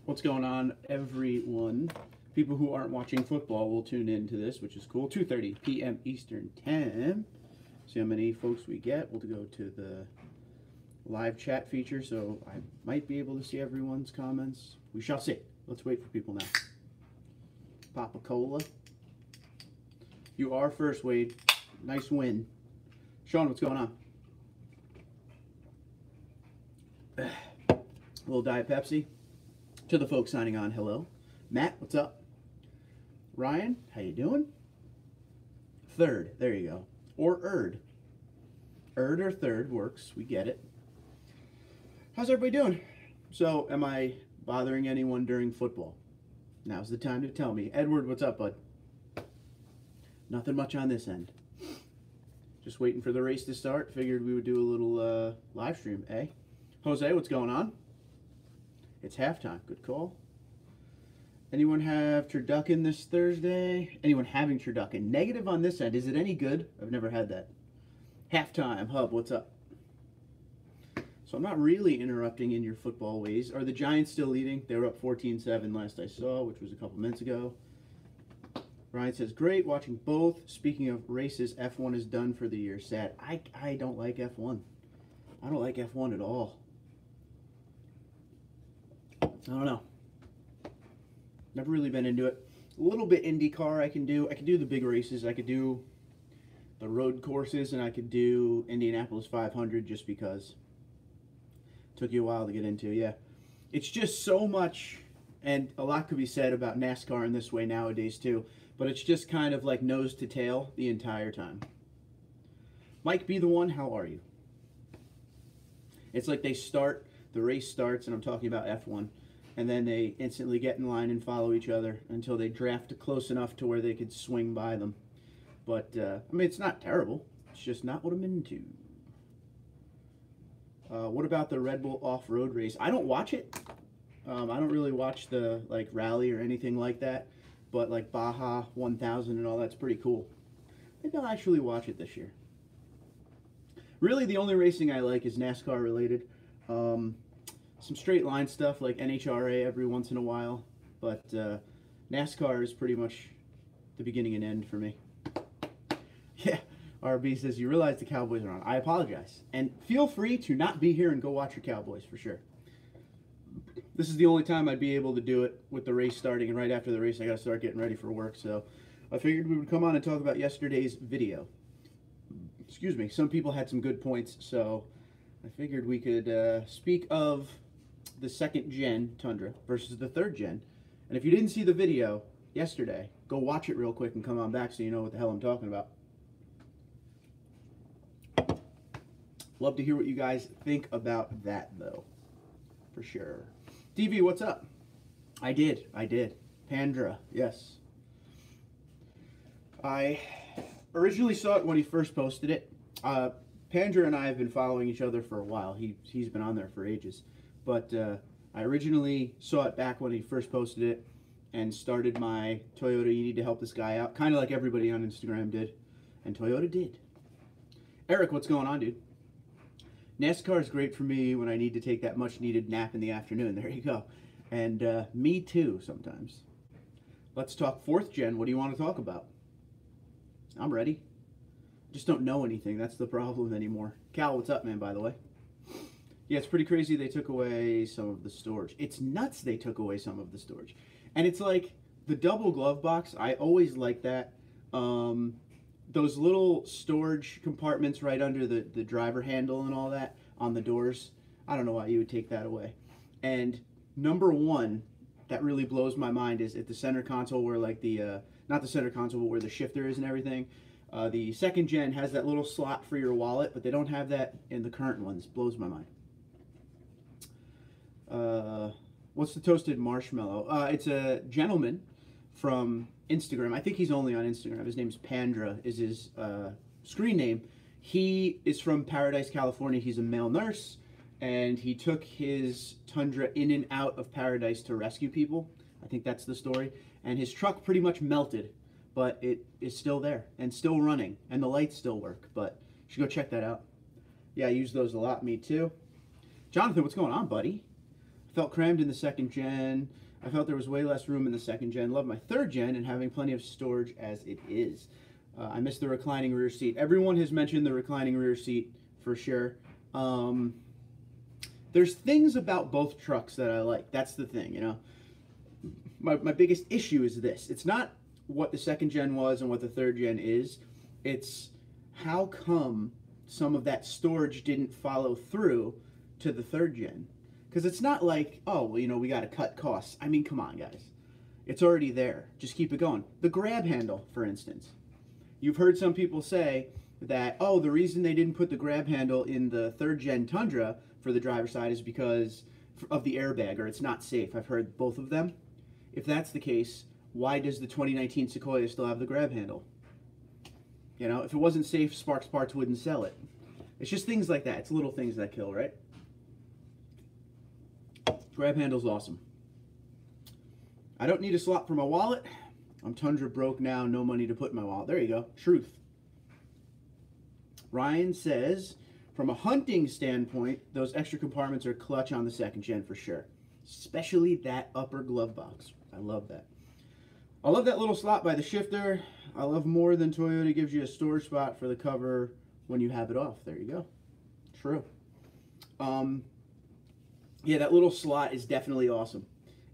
What's going on, everyone? People who aren't watching football will tune into this, which is cool. 2:30 p.m. Eastern Time. See how many folks we get. We'll go to the live chat feature, so I might be able to see everyone's comments. We shall see. Let's wait for people now. Papa Cola. You are first, Wade. Nice win. Sean, what's going on? A little Diet Pepsi. To the folks signing on, hello. Matt, what's up? Ryan, how you doing? Third, there you go. Or Erd. Erd or third works, we get it. How's everybody doing? So, am I bothering anyone during football? Now's the time to tell me. Edward, what's up, bud? Nothing much on this end. Just waiting for the race to start. Figured we would do a little live stream, eh? Jose, what's going on? It's halftime. Good call. Anyone have turducken this Thursday? Anyone having turducken? Negative on this end. Is it any good? I've never had that. Halftime. Hub, what's up? So I'm not really interrupting in your football ways. Are the Giants still leading? They were up 14-7 last I saw, which was a couple minutes ago. Ryan says, great, watching both. Speaking of races, F1 is done for the year. Sad. I don't like F1. I don't like F1 at all. I don't know. Never really been into it. A little bit IndyCar I can do. I can do the big races. I could do the road courses, and I could do Indianapolis 500 just because. Took you a while to get into, yeah. It's just so much, and a lot could be said about NASCAR in this way nowadays too, but it's just kind of like nose to tail the entire time. Mike, be the one, how are you? It's like they start, the race starts, and I'm talking about F1, and then they instantly get in line and follow each other until they draft close enough to where they could swing by them. But, I mean, it's not terrible. It's just not what I'm into. What about the Red Bull off-road race? I don't watch it. I don't really watch the, like, rally or anything like that. But, like, Baja 1000 and all that's pretty cool. Maybe I'll actually watch it this year. Really, the only racing I like is NASCAR related. Some straight line stuff like NHRA every once in a while, but NASCAR is pretty much the beginning and end for me. Yeah, RB says, you realize the Cowboys are on. I apologize. And feel free to not be here and go watch your Cowboys for sure. This is the only time I'd be able to do it with the race starting, and right after the race I gotta start getting ready for work, so I figured we would come on and talk about yesterday's video. Excuse me, some people had some good points, so I figured we could speak of the second gen Tundra versus the third gen. And if you didn't see the video yesterday, go watch it real quick and come on back so you know what the hell I'm talking about. Love to hear what you guys think about that though, for sure. DV, what's up? I did. Pandra, yes. I originally saw it when he first posted it. Pandra and I have been following each other for a while. He's been on there for ages. But I originally saw it back when he first posted it and started my Toyota, you need to help this guy out, kind of like everybody on Instagram did. And Toyota did. Eric, what's going on, dude? NASCAR is great for me when I need to take that much needed nap in the afternoon. There you go. And me too sometimes. Let's talk fourth gen. What do you want to talk about? I'm ready. Just don't know anything. That's the problem anymore. Cal, what's up, man, by the way? Yeah, it's pretty crazy they took away some of the storage. It's nuts they took away some of the storage. And it's like the double glove box, I always like that. Those little storage compartments right under the driver handle and all that on the doors, I don't know why you would take that away. And number one, that really blows my mind is at the center console where like the, not the center console, but where the shifter is and everything. The second gen has that little slot for your wallet, but they don't have that in the current ones. Blows my mind. What's the toasted marshmallow? It's a gentleman from Instagram. I think he's only on Instagram. His name's Pandra is his screen name. He is from Paradise, California. He's a male nurse, and he took his Tundra in and out of Paradise to rescue people. I think that's the story. And his truck pretty much melted, but it is still there and still running, and the lights still work. But you should go check that out. Yeah, I use those a lot. Me too. Jonathan, what's going on, buddy? Felt crammed in the second gen. I felt there was way less room in the second gen. Love my third gen and having plenty of storage as it is. I miss the reclining rear seat. Everyone has mentioned the reclining rear seat for sure. There's things about both trucks that I like. That's the thing, you know. My biggest issue is this. It's not what the second gen was and what the third gen is. It's how come some of that storage didn't follow through to the third gen. Because it's not like, oh, well, you know, we got to cut costs. I mean, come on, guys. It's already there. Just keep it going. The grab handle, for instance. You've heard some people say that, oh, the reason they didn't put the grab handle in the third gen Tundra for the driver's side is because of the airbag, or it's not safe. I've heard both of them. If that's the case, why does the 2019 Sequoia still have the grab handle? You know, if it wasn't safe, Sparks Parts wouldn't sell it. It's just things like that. It's little things that kill, right? Grab handle's awesome. I don't need a slot for my wallet. I'm Tundra broke now, no money to put in my wallet. There you go. Truth. Ryan says, from a hunting standpoint, those extra compartments are clutch on the second gen for sure. Especially that upper glove box. I love that. I love that little slot by the shifter. I love more than Toyota gives you a storage spot for the cover when you have it off. There you go. True. Yeah, that little slot is definitely awesome.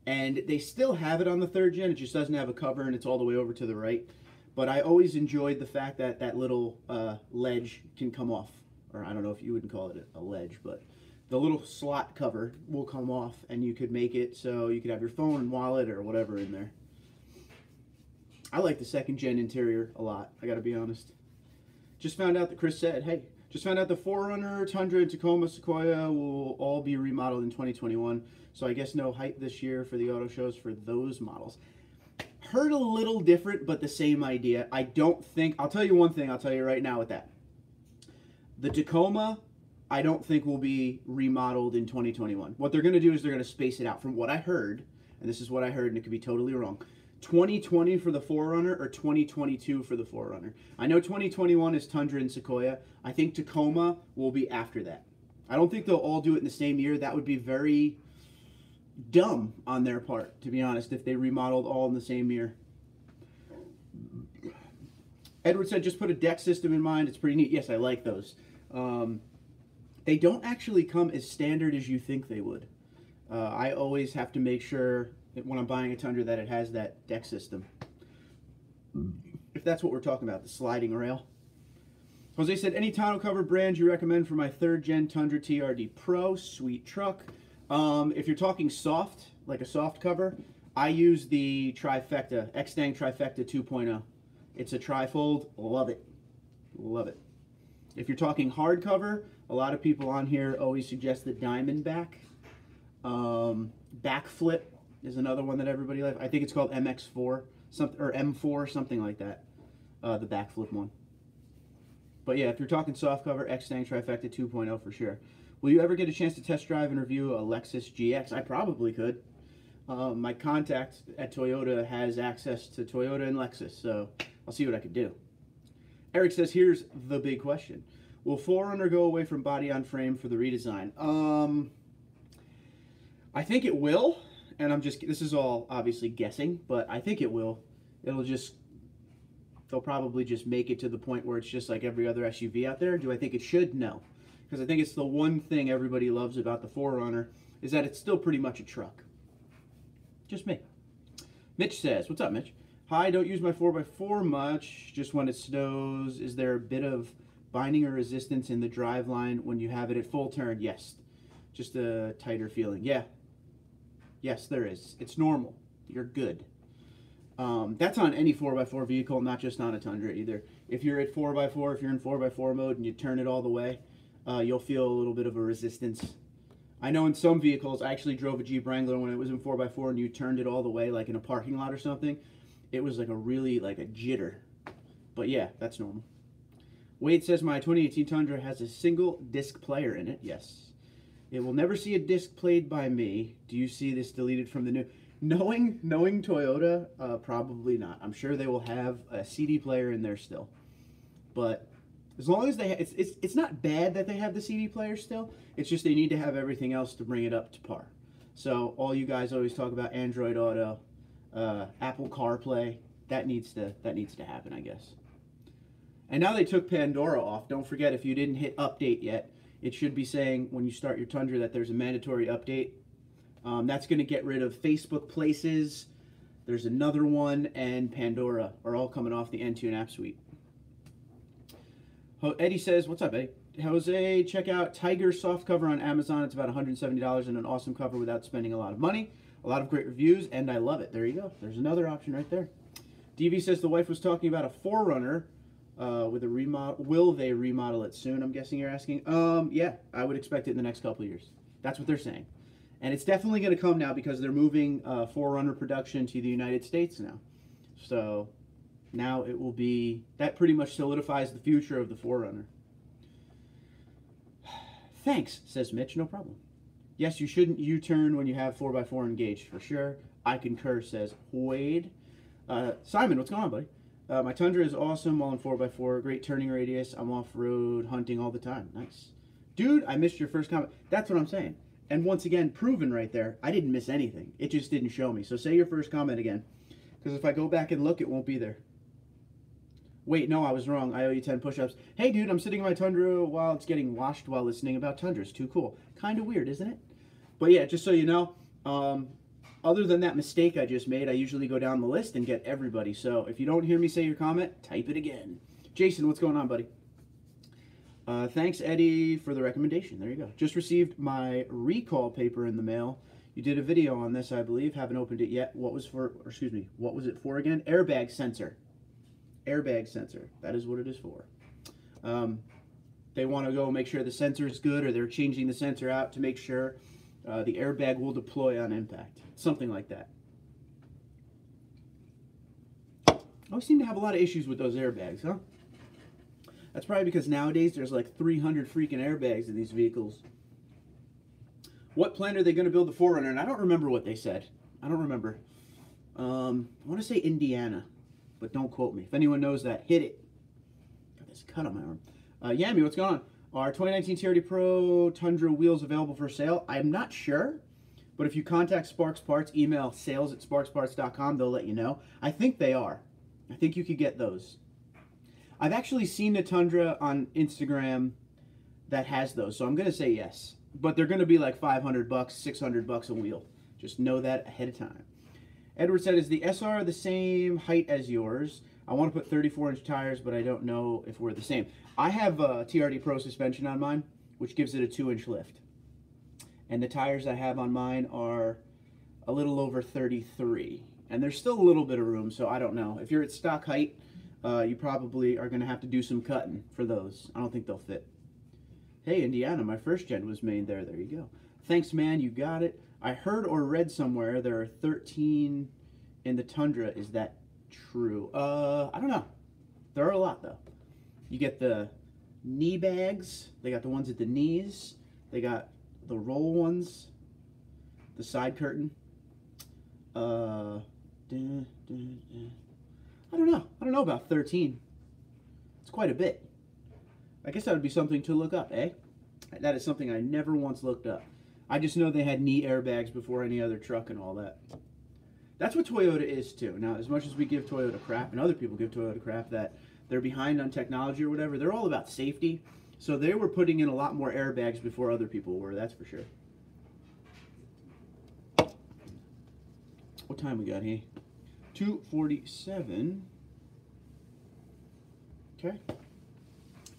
And they still have it on the third gen. It just doesn't have a cover and it's all the way over to the right. But I always enjoyed the fact that that little ledge can come off. Or I don't know if you wouldn't call it a ledge, but the little slot cover will come off and you could make it so you could have your phone and wallet or whatever in there. I like the second gen interior a lot, I gotta be honest. Just found out that Chris said, hey, just found out the 4Runner, Tundra, and Tacoma Sequoia will all be remodeled in 2021. So I guess no hype this year for the auto shows for those models. Heard a little different, but the same idea. I don't think, I'll tell you one thing, I'll tell you right now with that. The Tacoma, I don't think will be remodeled in 2021. What they're going to do is they're going to space it out. From what I heard, and this is what I heard, and it could be totally wrong, 2020 for the 4Runner or 2022 for the 4Runner. I know 2021 is Tundra and Sequoia. I think Tacoma will be after that. I don't think they'll all do it in the same year. That would be very dumb on their part, to be honest, if they remodeled all in the same year. Edward said, just put a deck system in mind. It's pretty neat. Yes, I like those. They don't actually come as standard as you think they would. I always have to make sure that when I'm buying a Tundra that it has that deck system. If that's what we're talking about, the sliding rail. Jose said, any tonneau cover brand you recommend for my third gen Tundra TRD Pro? Sweet truck. If you're talking soft, like a soft cover, I use the Trifecta, X-Stang Trifecta 2.0. It's a trifold. Love it. Love it. If you're talking hardcover, a lot of people on here always suggest the Diamondback. Backflip is another one that everybody likes. I think it's called MX4 something, or M4, something like that. The backflip one. But yeah, if you're talking softcover, X-Stang Trifecta 2.0 for sure. Will you ever get a chance to test drive and review a Lexus GX? I probably could. My contact at Toyota has access to Toyota and Lexus, so I'll see what I could do. Eric says, here's the big question. Will 4Runner go away from body-on-frame for the redesign? I think it will, and this is all obviously guessing, but I think it will. They'll probably just make it to the point where it's just like every other SUV out there. Do I think it should? No. Because I think it's the one thing everybody loves about the 4Runner is that it's still pretty much a truck. Just me. Mitch says, what's up, Mitch? Hi, don't use my 4x4 much, just when it snows. Is there a bit of binding or resistance in the driveline when you have it at full turn? Yes. Just a tighter feeling. Yeah. Yes, there is. It's normal. You're good. That's on any 4x4 vehicle, not just on a Tundra either. If you're at 4x4, if you're in 4x4 mode and you turn it all the way, you'll feel a little bit of a resistance. I know in some vehicles, I actually drove a Jeep Wrangler when it was in 4x4 and you turned it all the way, like in a parking lot or something. It was like a really, like a jitter. But yeah, that's normal. Wade says my 2018 Tundra has a single disc player in it. Yes. It will never see a disc played by me. Do you see this deleted from the new? Knowing Toyota, probably not. I'm sure they will have a CD player in there still. But as long as they it's not bad that they have the CD player still. It's just they need to have everything else to bring it up to par. So all you guys always talk about Android Auto, Apple CarPlay, that needs to happen, I guess. And now they took Pandora off. Don't forget, if you didn't hit update yet, it should be saying when you start your Tundra that there's a mandatory update. That's going to get rid of Facebook Places. There's another one, and Pandora are all coming off the N2 app suite. Eddie says, what's up, Eddie? Jose, check out Tiger soft cover on Amazon. It's about $170 and an awesome cover without spending a lot of money. A lot of great reviews, and I love it. There you go. There's another option right there. DV says the wife was talking about a 4Runner with a remodel. Will they remodel it soon? I'm guessing you're asking. Yeah, I would expect it in the next couple of years. That's what they're saying. And it's definitely going to come now because they're moving 4Runner production to the United States now. So now it will be, that pretty much solidifies the future of the 4Runner. Thanks, says Mitch, no problem. Yes, you shouldn't U-turn when you have 4x4 engaged, for sure. I concur, says Wade. Simon, what's going on, buddy? My Tundra is awesome while on 4x4. Great turning radius. I'm off-road hunting all the time. Nice. Dude, I missed your first comment. That's what I'm saying. And once again, proven right there, I didn't miss anything. It just didn't show me. So say your first comment again. Because if I go back and look, it won't be there. Wait, no, I was wrong. I owe you 10 push-ups. Hey, dude, I'm sitting in my Tundra while it's getting washed while listening about Tundras. Too cool. Kind of weird, isn't it? But yeah, just so you know, other than that mistake I just made, I usually go down the list and get everybody. So if you don't hear me say your comment, type it again. Jason, what's going on, buddy? Thanks, Eddie, for the recommendation. There you go. Just received my recall paper in the mail. You did a video on this, I believe. Haven't opened it yet. What was it for again? Airbag sensor. Airbag sensor. That is what it is for. They want to go make sure the sensor is good, or they're changing the sensor out to make sure the airbag will deploy on impact. Something like that. I always seem to have a lot of issues with those airbags, huh? That's probably because nowadays there's like 300 freaking airbags in these vehicles. What plant are they going to build the 4Runner? And I don't remember what they said. I don't remember. I want to say Indiana, but don't quote me. If anyone knows that, hit it. Got this cut on my arm. Yami, what's going on? Are 2019 TRD Pro Tundra wheels available for sale? I'm not sure, but if you contact Sparks Parts, email sales@sparksparts.com, they'll let you know. I think they are. I think you could get those. I've actually seen the Tundra on Instagram that has those, so I'm going to say yes. But they're going to be like $500, $600 a wheel. Just know that ahead of time. Edward said, is the SR the same height as yours? I want to put 34-inch tires, but I don't know if we're the same. I have a TRD Pro suspension on mine, which gives it a 2-inch lift. And the tires I have on mine are a little over 33. And there's still a little bit of room, so I don't know. If you're at stock height, you probably are going to have to do some cutting for those. I don't think they'll fit. Hey, Indiana, my first gen was made there. There you go. Thanks, man. You got it. I heard or read somewhere there are 13 in the Tundra. Is that true? I don't know. There are a lot, though. You get the knee bags. They got the ones at the knees. They got the roll ones. The side curtain. I don't know. I don't know about 13. It's quite a bit. I guess that would be something to look up, eh? That is something I never once looked up. I just know they had knee airbags before any other truck and all that. That's what Toyota is too. Now, as much as we give Toyota crap, and other people give Toyota crap that they're behind on technology or whatever, they're all about safety. So they were putting in a lot more airbags before other people were, that's for sure. What time we got here? 2:47. Okay.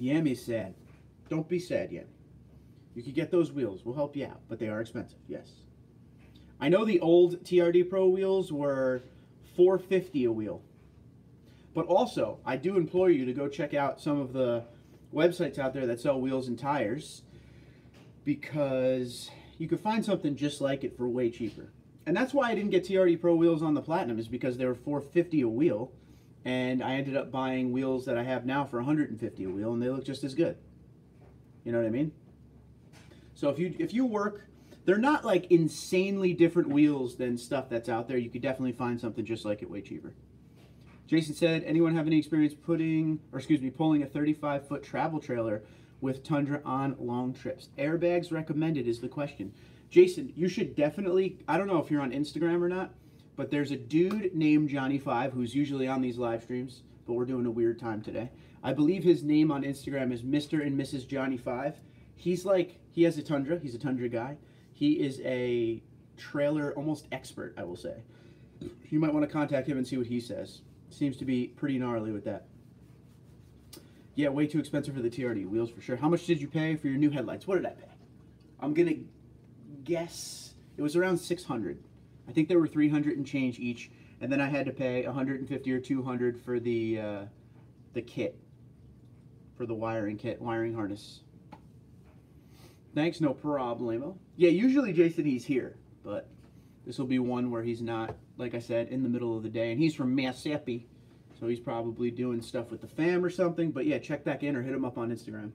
Yami's sad. Don't be sad yet. You could get those wheels. We'll help you out, but they are expensive, yes. I know the old TRD Pro wheels were $450 a wheel. But also, I do implore you to go check out some of the websites out there that sell wheels and tires, because you could find something just like it for way cheaper. And that's why I didn't get TRD Pro wheels on the Platinum, is because they were $450 a wheel. And I ended up buying wheels that I have now for $150 a wheel, and they look just as good. You know what I mean? So if you work, they're not like insanely different wheels than stuff that's out there. You could definitely find something just like it way cheaper. Jason said, anyone have any experience pulling a 35-foot travel trailer with Tundra on long trips? Airbags recommended is the question. Jason, you should definitely, I don't know if you're on Instagram or not, but there's a dude named Johnny5 who's usually on these live streams, but we're doing a weird time today. I believe his name on Instagram is Mr. and Mrs. Johnny5. He's like, he has a Tundra. He's a Tundra guy. He is a trailer almost expert, I will say. You might want to contact him and see what he says. Seems to be pretty gnarly with that. Yeah, way too expensive for the TRD wheels for sure. How much did you pay for your new headlights? What did I pay? I'm going to guess it was around 600. I think there were 300 and change each, and then I had to pay 150 or 200 for the kit, for the wiring kit, wiring harness. Thanks, no problemo. Yeah, usually Jason, he's here, but this will be one where he's not, like I said, in the middle of the day, and he's from Mississippi, so he's probably doing stuff with the fam or something. But yeah, check back in or hit him up on Instagram,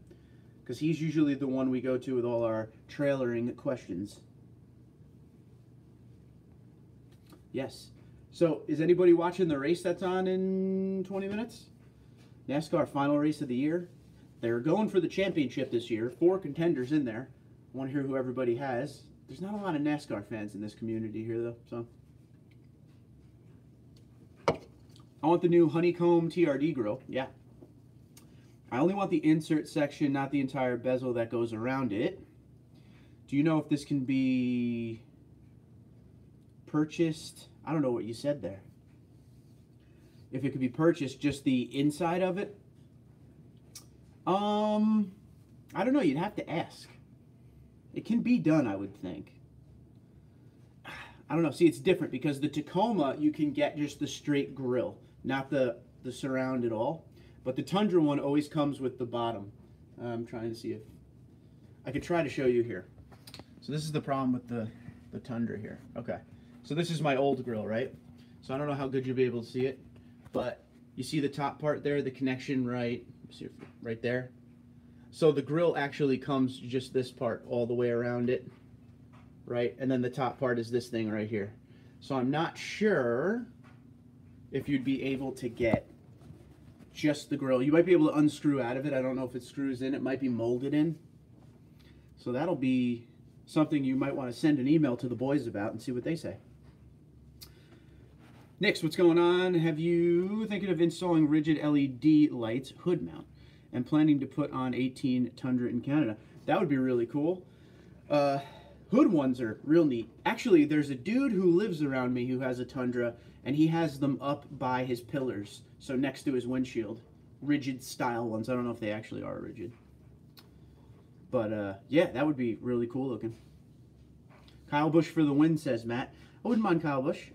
because he's usually the one we go to with all our trailering questions. Yes. So, is anybody watching the race that's on in 20 minutes? NASCAR final race of the year. They're going for the championship this year. 4 contenders in there. I want to hear who everybody has. There's not a lot of NASCAR fans in this community here, though. So, I want the new Honeycomb TRD Grill. Yeah. I only want the insert section, not the entire bezel that goes around it. Do you know if this can be purchased? I don't know what you said there. If it could be purchased, just the inside of it? I don't know. You'd have to ask. It can be done, I would think. I don't know. See, it's different because the Tacoma, you can get just the straight grill, not the surround at all. But the Tundra one always comes with the bottom. I'm trying to see if I could try to show you here. So this is the problem with the Tundra here. Okay. So this is my old grill, right? So I don't know how good you'll be able to see it, but you see the top part there, the connection right there. So the grill actually comes just this part all the way around it, right? And then the top part is this thing right here. So I'm not sure if you'd be able to get just the grill. You might be able to unscrew out of it. I don't know if it screws in. It might be molded in. So that'll be something you might want to send an email to the boys about and see what they say. Next, what's going on? Have you thinking of installing rigid LED lights, hood mount, and planning to put on 18 Tundra in Canada? That would be really cool. Hood ones are real neat. Actually, there's a dude who lives around me who has a Tundra, and he has them up by his pillars, so next to his windshield. Rigid style ones. I don't know if they actually are rigid. But, yeah, that would be really cool looking. Kyle Busch for the win, says Matt. I wouldn't mind Kyle Busch.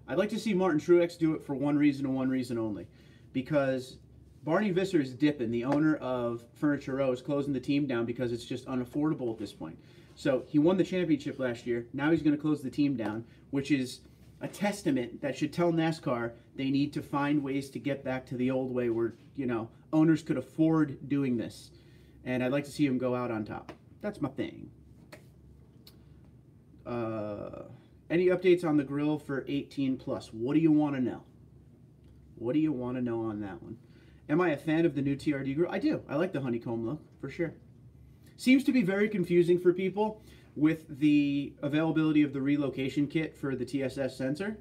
I'd like to see Martin Truex do it for one reason and one reason only. Because Barney Visser is dipping. The owner of Furniture Row is closing the team down because it's just unaffordable at this point. So he won the championship last year. Now he's going to close the team down, which is a testament that should tell NASCAR they need to find ways to get back to the old way where, you know, owners could afford doing this. And I'd like to see him go out on top. That's my thing. Any updates on the grill for 18 plus? What do you want to know? What do you want to know on that one? Am I a fan of the new TRD grill? I do. I like the honeycomb look, for sure. Seems to be very confusing for people with the availability of the relocation kit for the TSS sensor.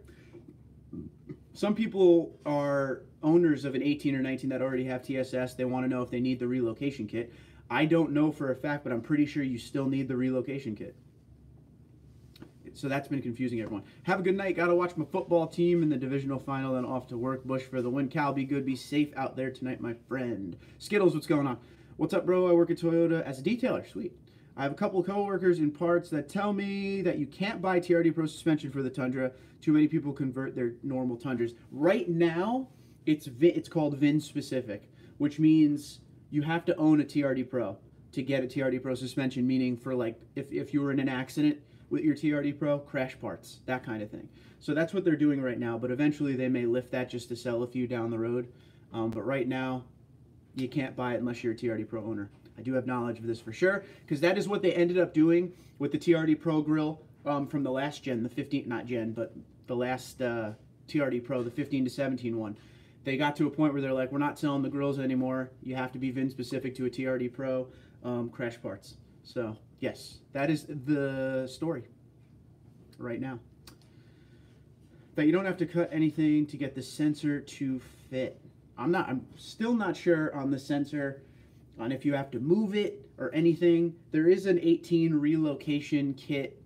Some people are owners of an 18 or 19 that already have TSS. They want to know if they need the relocation kit. I don't know for a fact, but I'm pretty sure you still need the relocation kit. So that's been confusing everyone. Have a good night. Got to watch my football team in the divisional final, then off to work. Bush for the win. Cal, be good. Be safe out there tonight, my friend. Skittles, what's going on? What's up, bro? I work at Toyota as a detailer. Sweet. I have a couple of coworkers in parts that tell me that you can't buy TRD Pro suspension for the Tundra. Too many people convert their normal Tundras. Right now, it's called VIN specific, which means you have to own a TRD Pro to get a TRD Pro suspension, meaning for like if you were in an accident with your TRD Pro, crash parts, that kind of thing. So that's what they're doing right now, but eventually they may lift that just to sell a few down the road. But right now, you can't buy it unless you're a TRD Pro owner. I do have knowledge of this for sure, because that is what they ended up doing with the TRD Pro grill from the last gen, the 15, not gen, but the last TRD Pro, the 15 to 17 one. They got to a point where they're like, we're not selling the grills anymore. You have to be VIN specific to a TRD Pro, crash parts. So Yes, that is the story right now. That you don't have to cut anything to get the sensor to fit. I'm still not sure on the sensor, on if you have to move it or anything. There is an 18 relocation kit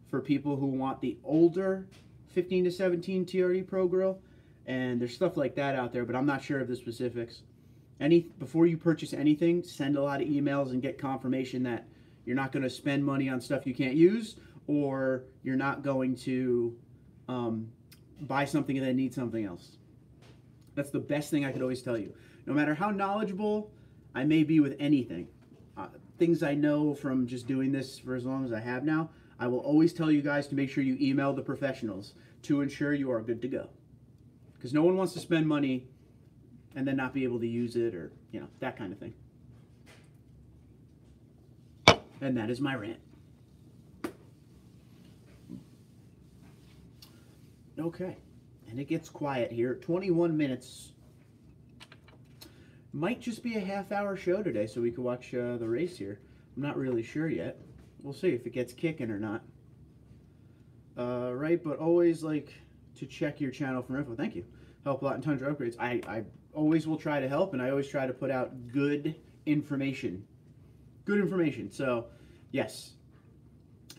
for people who want the older 15 to 17 TRD Pro Grill, and there's stuff like that out there, but I'm not sure of the specifics. Before you purchase anything, send a lot of emails and get confirmation that you're not going to spend money on stuff you can't use, or you're not going to buy something and then need something else. That's the best thing I could always tell you. No matter how knowledgeable I may be with anything, things I know from just doing this for as long as I have now, I will always tell you guys to make sure you email the professionals to ensure you are good to go. Because no one wants to spend money and then not be able to use it, or, you know, that kind of thing. And that is my rant. Okay, and it gets quiet here. 21 minutes. Might just be a half-hour show today, so we can watch the race here. I'm not really sure yet. We'll see if it gets kicking or not. Right, but always like to check your channel for info. Thank you. Help a lot in Tundra upgrades. I always will try to help, and I always try to put out good information. Good information. So, yes.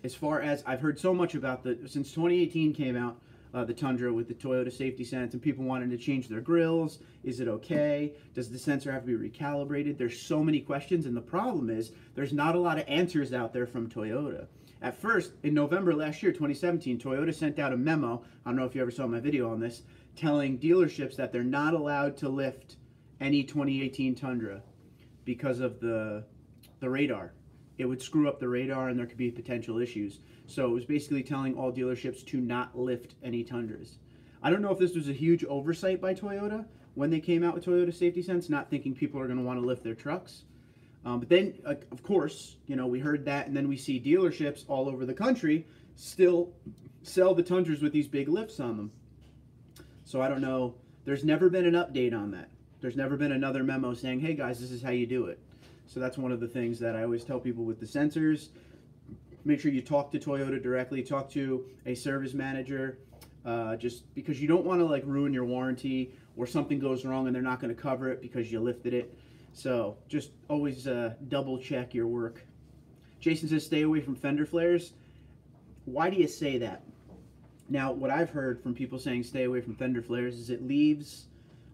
As far as I've heard so much about since 2018 came out, the Tundra with the Toyota safety sense, and people wanting to change their grills. Is it okay? Does the sensor have to be recalibrated? There's so many questions, and the problem is there's not a lot of answers out there from Toyota. At first, in November last year, 2017, Toyota sent out a memo, I don't know if you ever saw my video on this, telling dealerships that they're not allowed to lift any 2018 Tundra because of the radar. It would screw up the radar and there could be potential issues. So it was basically telling all dealerships to not lift any Tundras. I don't know if this was a huge oversight by Toyota when they came out with Toyota Safety Sense, not thinking people are going to want to lift their trucks. But then, of course, you know, we heard that, and then we see dealerships all over the country still sell the Tundras with these big lifts on them. So I don't know. There's never been an update on that. There's never been another memo saying, hey guys, this is how you do it. So that's one of the things that I always tell people with the sensors. Make sure you talk to Toyota directly, talk to a service manager, just because you don't want to like ruin your warranty, or something goes wrong and they're not going to cover it because you lifted it. So just always double check your work. Jason says stay away from fender flares. Why do you say that? Now, what I've heard from people saying stay away from fender flares is it leaves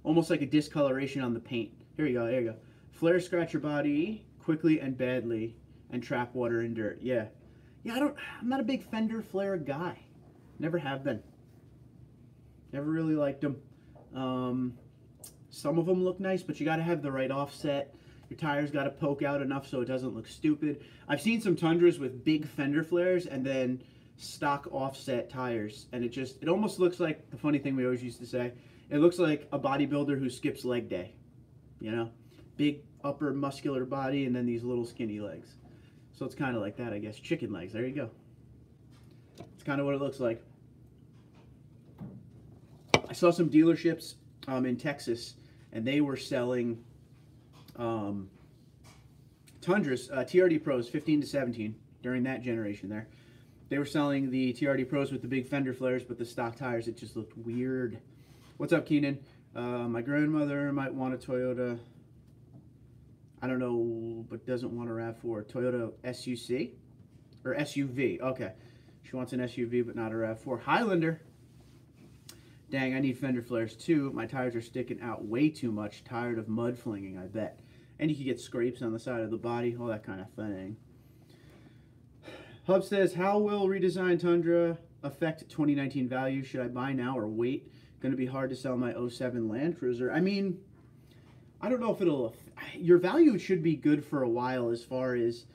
almost like a discoloration on the paint. Here you go, there you go. Flares scratch your body quickly and badly and trap water and dirt. Yeah. Yeah, I'm not a big fender flare guy. Never have been. Never really liked them. Some of them look nice, but you got to have the right offset. Your tires got to poke out enough so it doesn't look stupid. I've seen some Tundras with big fender flares and then stock offset tires, and it almost looks like the funny thing we always used to say. It looks like a bodybuilder who skips leg day. You know, big upper muscular body and then these little skinny legs. So it's kind of like that, I guess. Chicken legs. There you go. It's kind of what it looks like. I saw some dealerships in Texas, and they were selling Tundras, TRD Pros 15 to 17 during that generation there. They were selling the TRD Pros with the big fender flares, but the stock tires, it just looked weird. What's up, Keenan? My grandmother might want a Toyota, I don't know, but doesn't want a RAV4. Toyota SUC? Or SUV, okay. She wants an SUV, but not a RAV4. Highlander. Dang, I need fender flares too. My tires are sticking out way too much. Tired of mud flinging, I bet. And you can get scrapes on the side of the body, all that kind of thing. Hub says, how will redesigned Tundra affect 2019 value? Should I buy now or wait? Going to be hard to sell my 07 Land Cruiser. I mean, I don't know if it'll... Your value should be good for a while, as far as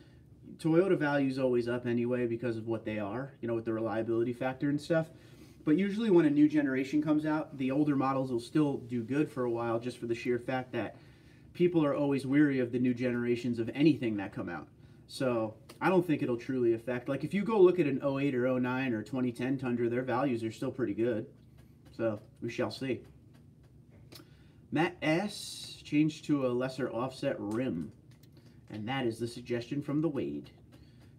Toyota value is always up anyway because of what they are, you know, with the reliability factor and stuff. But usually when a new generation comes out, the older models will still do good for a while, just for the sheer fact that people are always weary of the new generations of anything that come out. So I don't think it'll truly affect. Like if you go look at an 08 or 09 or 2010 Tundra, their values are still pretty good. So we shall see. Matt S. changed to a lesser offset rim. And that is the suggestion from the Wade.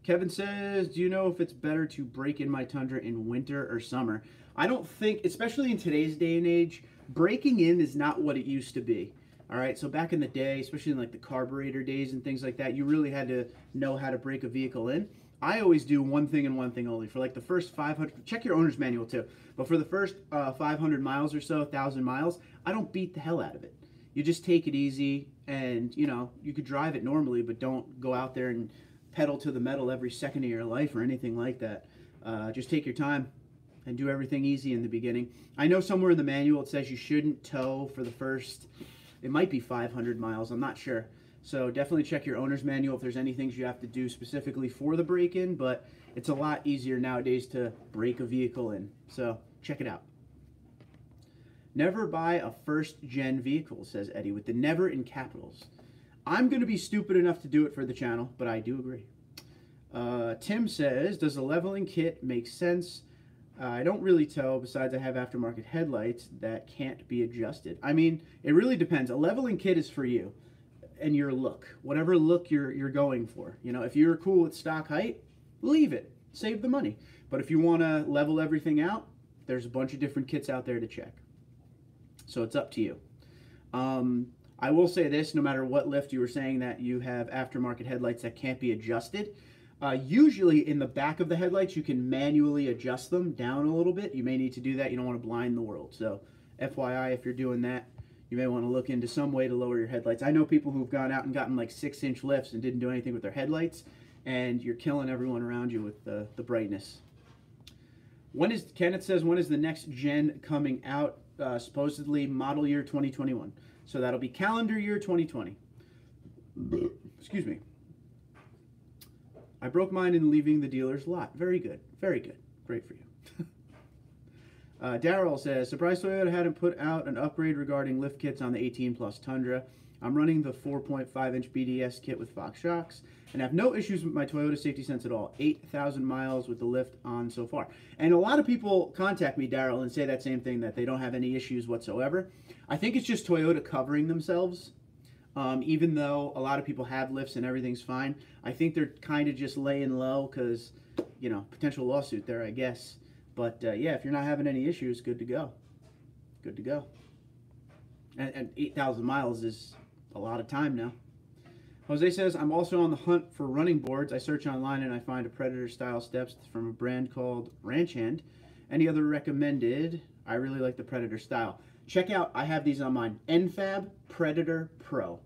Kevin says, do you know if it's better to break in my Tundra in winter or summer? I don't think, especially in today's day and age, breaking in is not what it used to be. All right, so back in the day, especially in like the carburetor days and things like that, you really had to know how to break a vehicle in. I always do one thing and one thing only. For like the first 500, check your owner's manual too, but for the first 500 miles or so, 1,000 miles, I don't beat the hell out of it. You just take it easy, and you know, you could drive it normally, but don't go out there and pedal to the metal every second of your life or anything like that. Just take your time and do everything easy in the beginning. I know somewhere in the manual it says you shouldn't tow for the first, it might be 500 miles, I'm not sure. So definitely check your owner's manual if there's any things you have to do specifically for the break-in, but it's a lot easier nowadays to break a vehicle in. So check it out. Never buy a first-gen vehicle, says Eddie, with the never in capitals. I'm going to be stupid enough to do it for the channel, but I do agree. Tim says, does a leveling kit make sense? I don't really tow, besides I have aftermarket headlights that can't be adjusted. I mean, it really depends. A leveling kit is for you and your look. Whatever look you're going for. You know, if you're cool with stock height, leave it. Save the money. But if you want to level everything out, there's a bunch of different kits out there to check. So it's up to you. I will say this, no matter what lift you were saying that you have aftermarket headlights that can't be adjusted, usually in the back of the headlights you can manually adjust them down a little bit. You may need to do that. You don't want to blind the world. So FYI, if you're doing that, you may want to look into some way to lower your headlights. I know people who've gone out and gotten like 6-inch lifts and didn't do anything with their headlights, and you're killing everyone around you with the brightness. Kenneth says, when is the next gen coming out? Supposedly model year 2021. So that'll be calendar year 2020. Excuse me. I broke mine in leaving the dealer's lot. Very good. Very good. Great for you. Daryl says, surprised Toyota hadn't put out an upgrade regarding lift kits on the 18 Plus Tundra. I'm running the 4.5-inch BDS kit with Fox shocks and have no issues with my Toyota safety sense at all. 8,000 miles with the lift on so far. And a lot of people contact me, Daryl, and say that same thing, that they don't have any issues whatsoever. I think it's just Toyota covering themselves. Even though a lot of people have lifts and everything's fine, I think they're kind of just laying low because, you know, potential lawsuit there, I guess. But yeah, if you're not having any issues, good to go. Good to go. And 8,000 miles is a lot of time now. Jose says, I'm also on the hunt for running boards. I search online and I find a Predator style steps from a brand called Ranch Hand. Any other recommended? I really like the Predator style. Check out, I have these on mine, NFAB Predator Pro.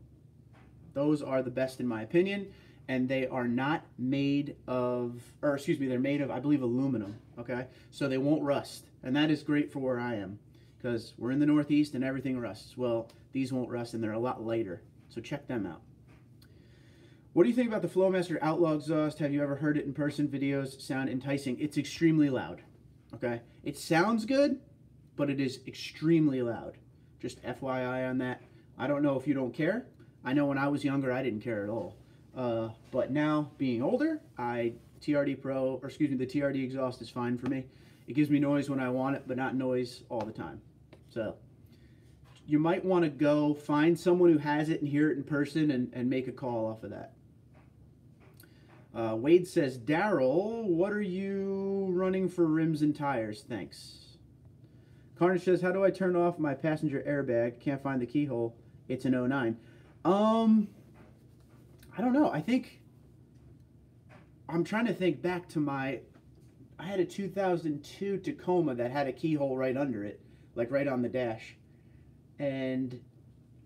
Those are the best in my opinion, and they are not made of, or excuse me, they're made of, I believe, aluminum, okay? So they won't rust, and that is great for where I am, because we're in the Northeast and everything rusts. Well, these won't rust, and they're a lot lighter, so check them out. What do you think about the Flowmaster Outlaw exhaust? Have you ever heard it in person? Videos sound enticing. It's extremely loud, okay? It sounds good, but it is extremely loud. Just FYI on that. I don't know if you don't care. I know when I was younger, I didn't care at all. But now, being older, TRD Pro, or excuse me, the TRD exhaust is fine for me. It gives me noise when I want it, but not noise all the time. So, you might want to go find someone who has it and hear it in person and make a call off of that. Wade says, Daryl, what are you running for rims and tires? Thanks. Carnage says, how do I turn off my passenger airbag? Can't find the keyhole. It's an 09. I don't know. I'm trying to think back to I had a 2002 Tacoma that had a keyhole right under it, like right on the dash. And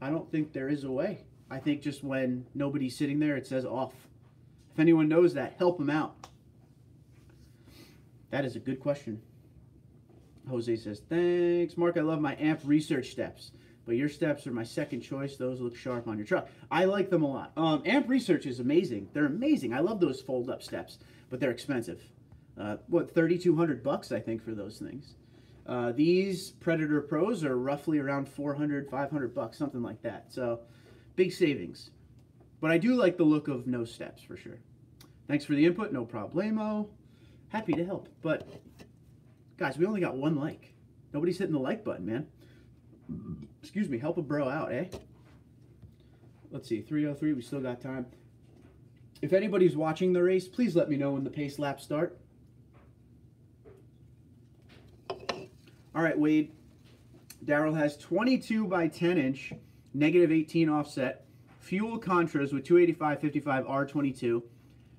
I don't think there is a way. I think just when nobody's sitting there, it says off. If anyone knows that, help them out. That is a good question. Jose says, thanks. Mark, I love my amp research steps, but your steps are my second choice. Those look sharp on your truck. I like them a lot. Amp research is amazing. They're amazing. I love those fold-up steps, but they're expensive. What, $3,200 I think for those things. These Predator Pros are roughly around $400, $500, something like that. So, big savings. But I do like the look of no steps for sure. Thanks for the input. No problemo. Happy to help. But guys, we only got one like. Nobody's hitting the like button, man. Excuse me, help a bro out, eh? Let's see, 303, we still got time. If anybody's watching the race, please let me know when the pace laps start. All right, Wade. Daryl has 22 by 10 inch, -18 offset, fuel Contras with 285/55 R22,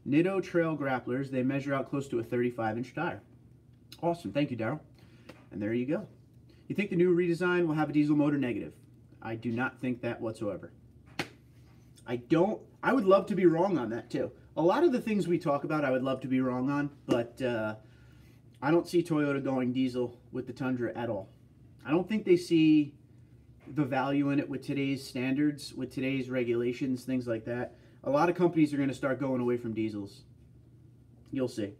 Nitto Trail Grapplers. They measure out close to a 35-inch tire. Awesome. Thank you, Daryl. And there you go. You think the new redesign will have a diesel motor? Negative. I do not think that whatsoever. I would love to be wrong on that too. A lot of the things we talk about, I would love to be wrong on, but I don't see Toyota going diesel with the Tundra at all. I don't think they see the value in it with today's standards, with today's regulations, things like that. A lot of companies are going to start going away from diesels. You'll see.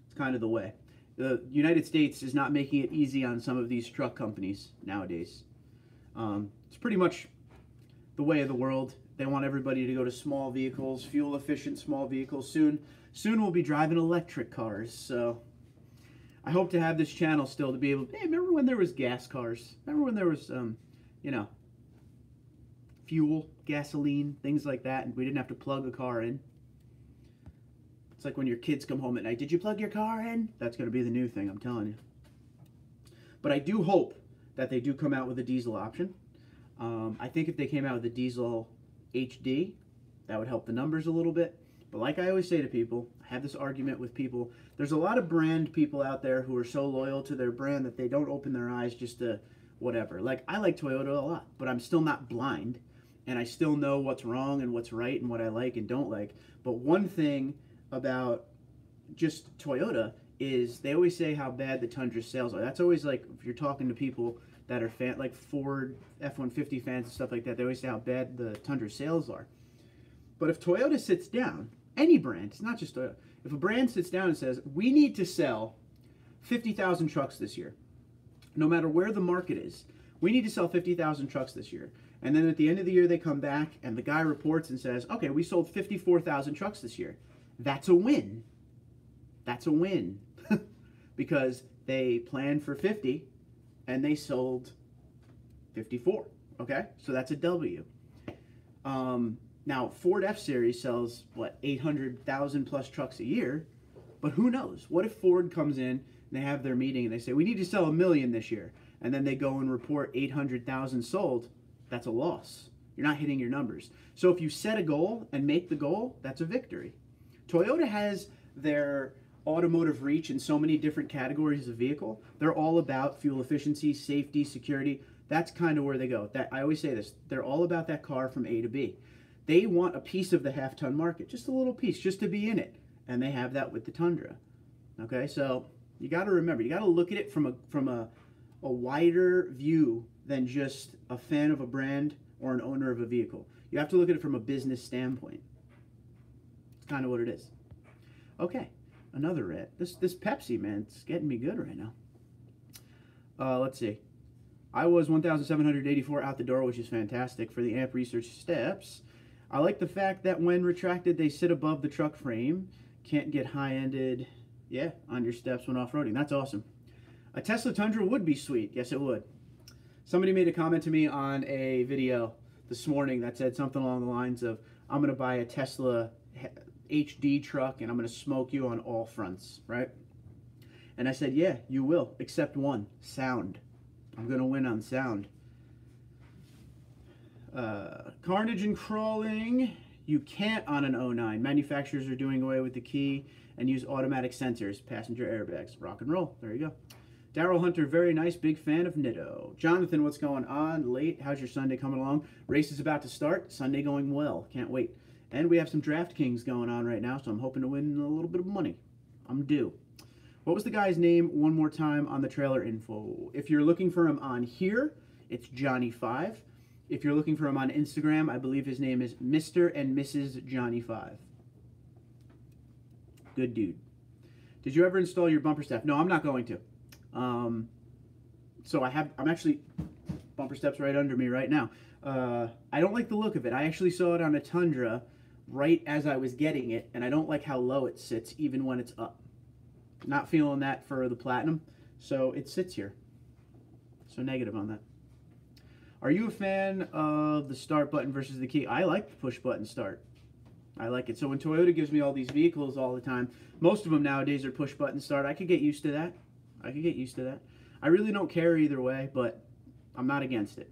It's kind of the way. The United States is not making it easy on some of these truck companies nowadays. It's pretty much the way of the world. They want everybody to go to small vehicles, fuel-efficient small vehicles. Soon we'll be driving electric cars, so I hope to have this channel still to be able to, hey, remember when there was gas cars? Remember when there was, you know, fuel, gasoline, things like that, and we didn't have to plug a car in? It's like when your kids come home at night, did you plug your car in? That's going to be the new thing, I'm telling you. But I do hope that they do come out with a diesel option. I think if they came out with a diesel HD, that would help the numbers a little bit. But like I always say to people, I have this argument with people, there's a lot of brand people out there who are so loyal to their brand that they don't open their eyes just to whatever. Like, I like Toyota a lot, but I'm still not blind, and I still know what's wrong and what's right and what I like and don't like. But one thing about just Toyota is they always say how bad the Tundra sales are. That's always, like, if you're talking to people that are like Ford F-150 fans and stuff like that, they always say how bad the Tundra sales are. But if Toyota sits down, any brand, it's not just Toyota, if a brand sits down and says, we need to sell 50,000 trucks this year, no matter where the market is, we need to sell 50,000 trucks this year. And then at the end of the year, they come back and the guy reports and says, okay, we sold 54,000 trucks this year. That's a win. That's a win. Because they planned for 50 and they sold 54. Okay? So that's a W. Now, Ford F-Series sells, what, 800,000 plus trucks a year, but who knows? What if Ford comes in and they have their meeting and they say, we need to sell 1 million this year, and then they go and report 800,000 sold? That's a loss. You're not hitting your numbers. So if you set a goal and make the goal, that's a victory. Toyota has their automotive reach in so many different categories of vehicle. They're all about fuel efficiency, safety, security. That's kind of where they go. I always say this. They're all about that car from A to B. They want a piece of the half-ton market, just a little piece, just to be in it. And they have that with the Tundra. Okay, so you got to remember, you got to look at it from a wider view than just a fan of a brand or an owner of a vehicle. You have to look at it from a business standpoint. It's kind of what it is. Okay, another rant. This Pepsi, man, it's getting me good right now. Let's see. I was 1,784 out the door, which is fantastic for the amp research steps. I like the fact that when retracted, they sit above the truck frame. Can't get high-ended, yeah, on your steps when off-roading. That's awesome. A Tesla Tundra would be sweet. Yes, it would. Somebody made a comment to me on a video this morning that said something along the lines of, I'm going to buy a Tesla HD truck and I'm going to smoke you on all fronts, right? And I said, yeah, you will, except one, sound. I'm going to win on sound. Carnage and crawling, you can't on an 09. Manufacturers are doing away with the key and use automatic sensors, passenger airbags. Rock and roll. There you go. Daryl Hunter, very nice, big fan of Nitto. Jonathan, what's going on? Late. How's your Sunday coming along? Race is about to start. Sunday going well. Can't wait. And we have some DraftKings going on right now, so I'm hoping to win a little bit of money. I'm due. What was the guy's name one more time on the trailer info? If you're looking for him on here, it's Johnny5. If you're looking for him on Instagram, I believe his name is Mr. and Mrs. Johnny5. Good dude. Did you ever install your bumper step? No, I'm not going to. So I'm actually, bumper steps right under me right now. I don't like the look of it. I actually saw it on a Tundra right as I was getting it, and I don't like how low it sits even when it's up. Not feeling that for the Platinum, so it sits here. So negative on that. Are you a fan of the start button versus the key? I like the push button start. I like it. So when Toyota gives me all these vehicles all the time, most of them nowadays are push button start. I could get used to that. I could get used to that. I really don't care either way, but I'm not against it.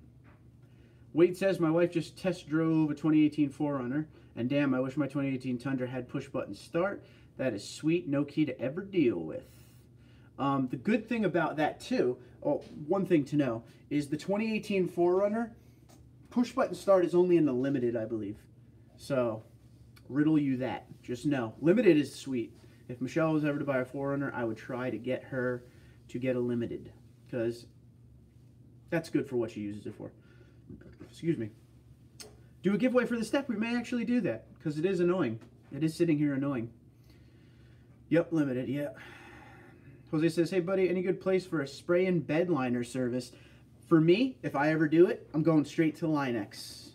Wade says, my wife just test drove a 2018 4Runner, and damn, I wish my 2018 Tundra had push button start. That is sweet, no key to ever deal with. The good thing about that too, one thing to know, is the 2018 4Runner, push button start is only in the limited, I believe. So, riddle you that. Just know. Limited is sweet. If Michelle was ever to buy a 4Runner, I would try to get her to get a limited, because that's good for what she uses it for. Excuse me. Do a giveaway for the step. We may actually do that, because it is annoying. It is sitting here annoying. Yep, limited, yeah. Jose says, hey buddy, any good place for a spray and bed liner service? For me, if I ever do it, I'm going straight to Line-X.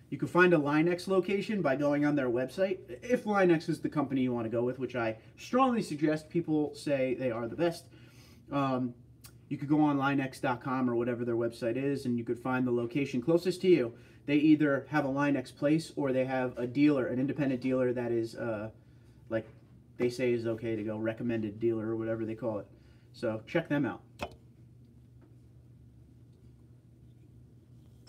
You can find a Line-X location by going on their website. If Line-X is the company you want to go with, which I strongly suggest, people say they are the best. You could go on linex.com or whatever their website is, and you could find the location closest to you. They either have a Line-X place or they have a dealer, an independent dealer that is like they say is okay to go, recommended dealer or whatever they call it. So check them out.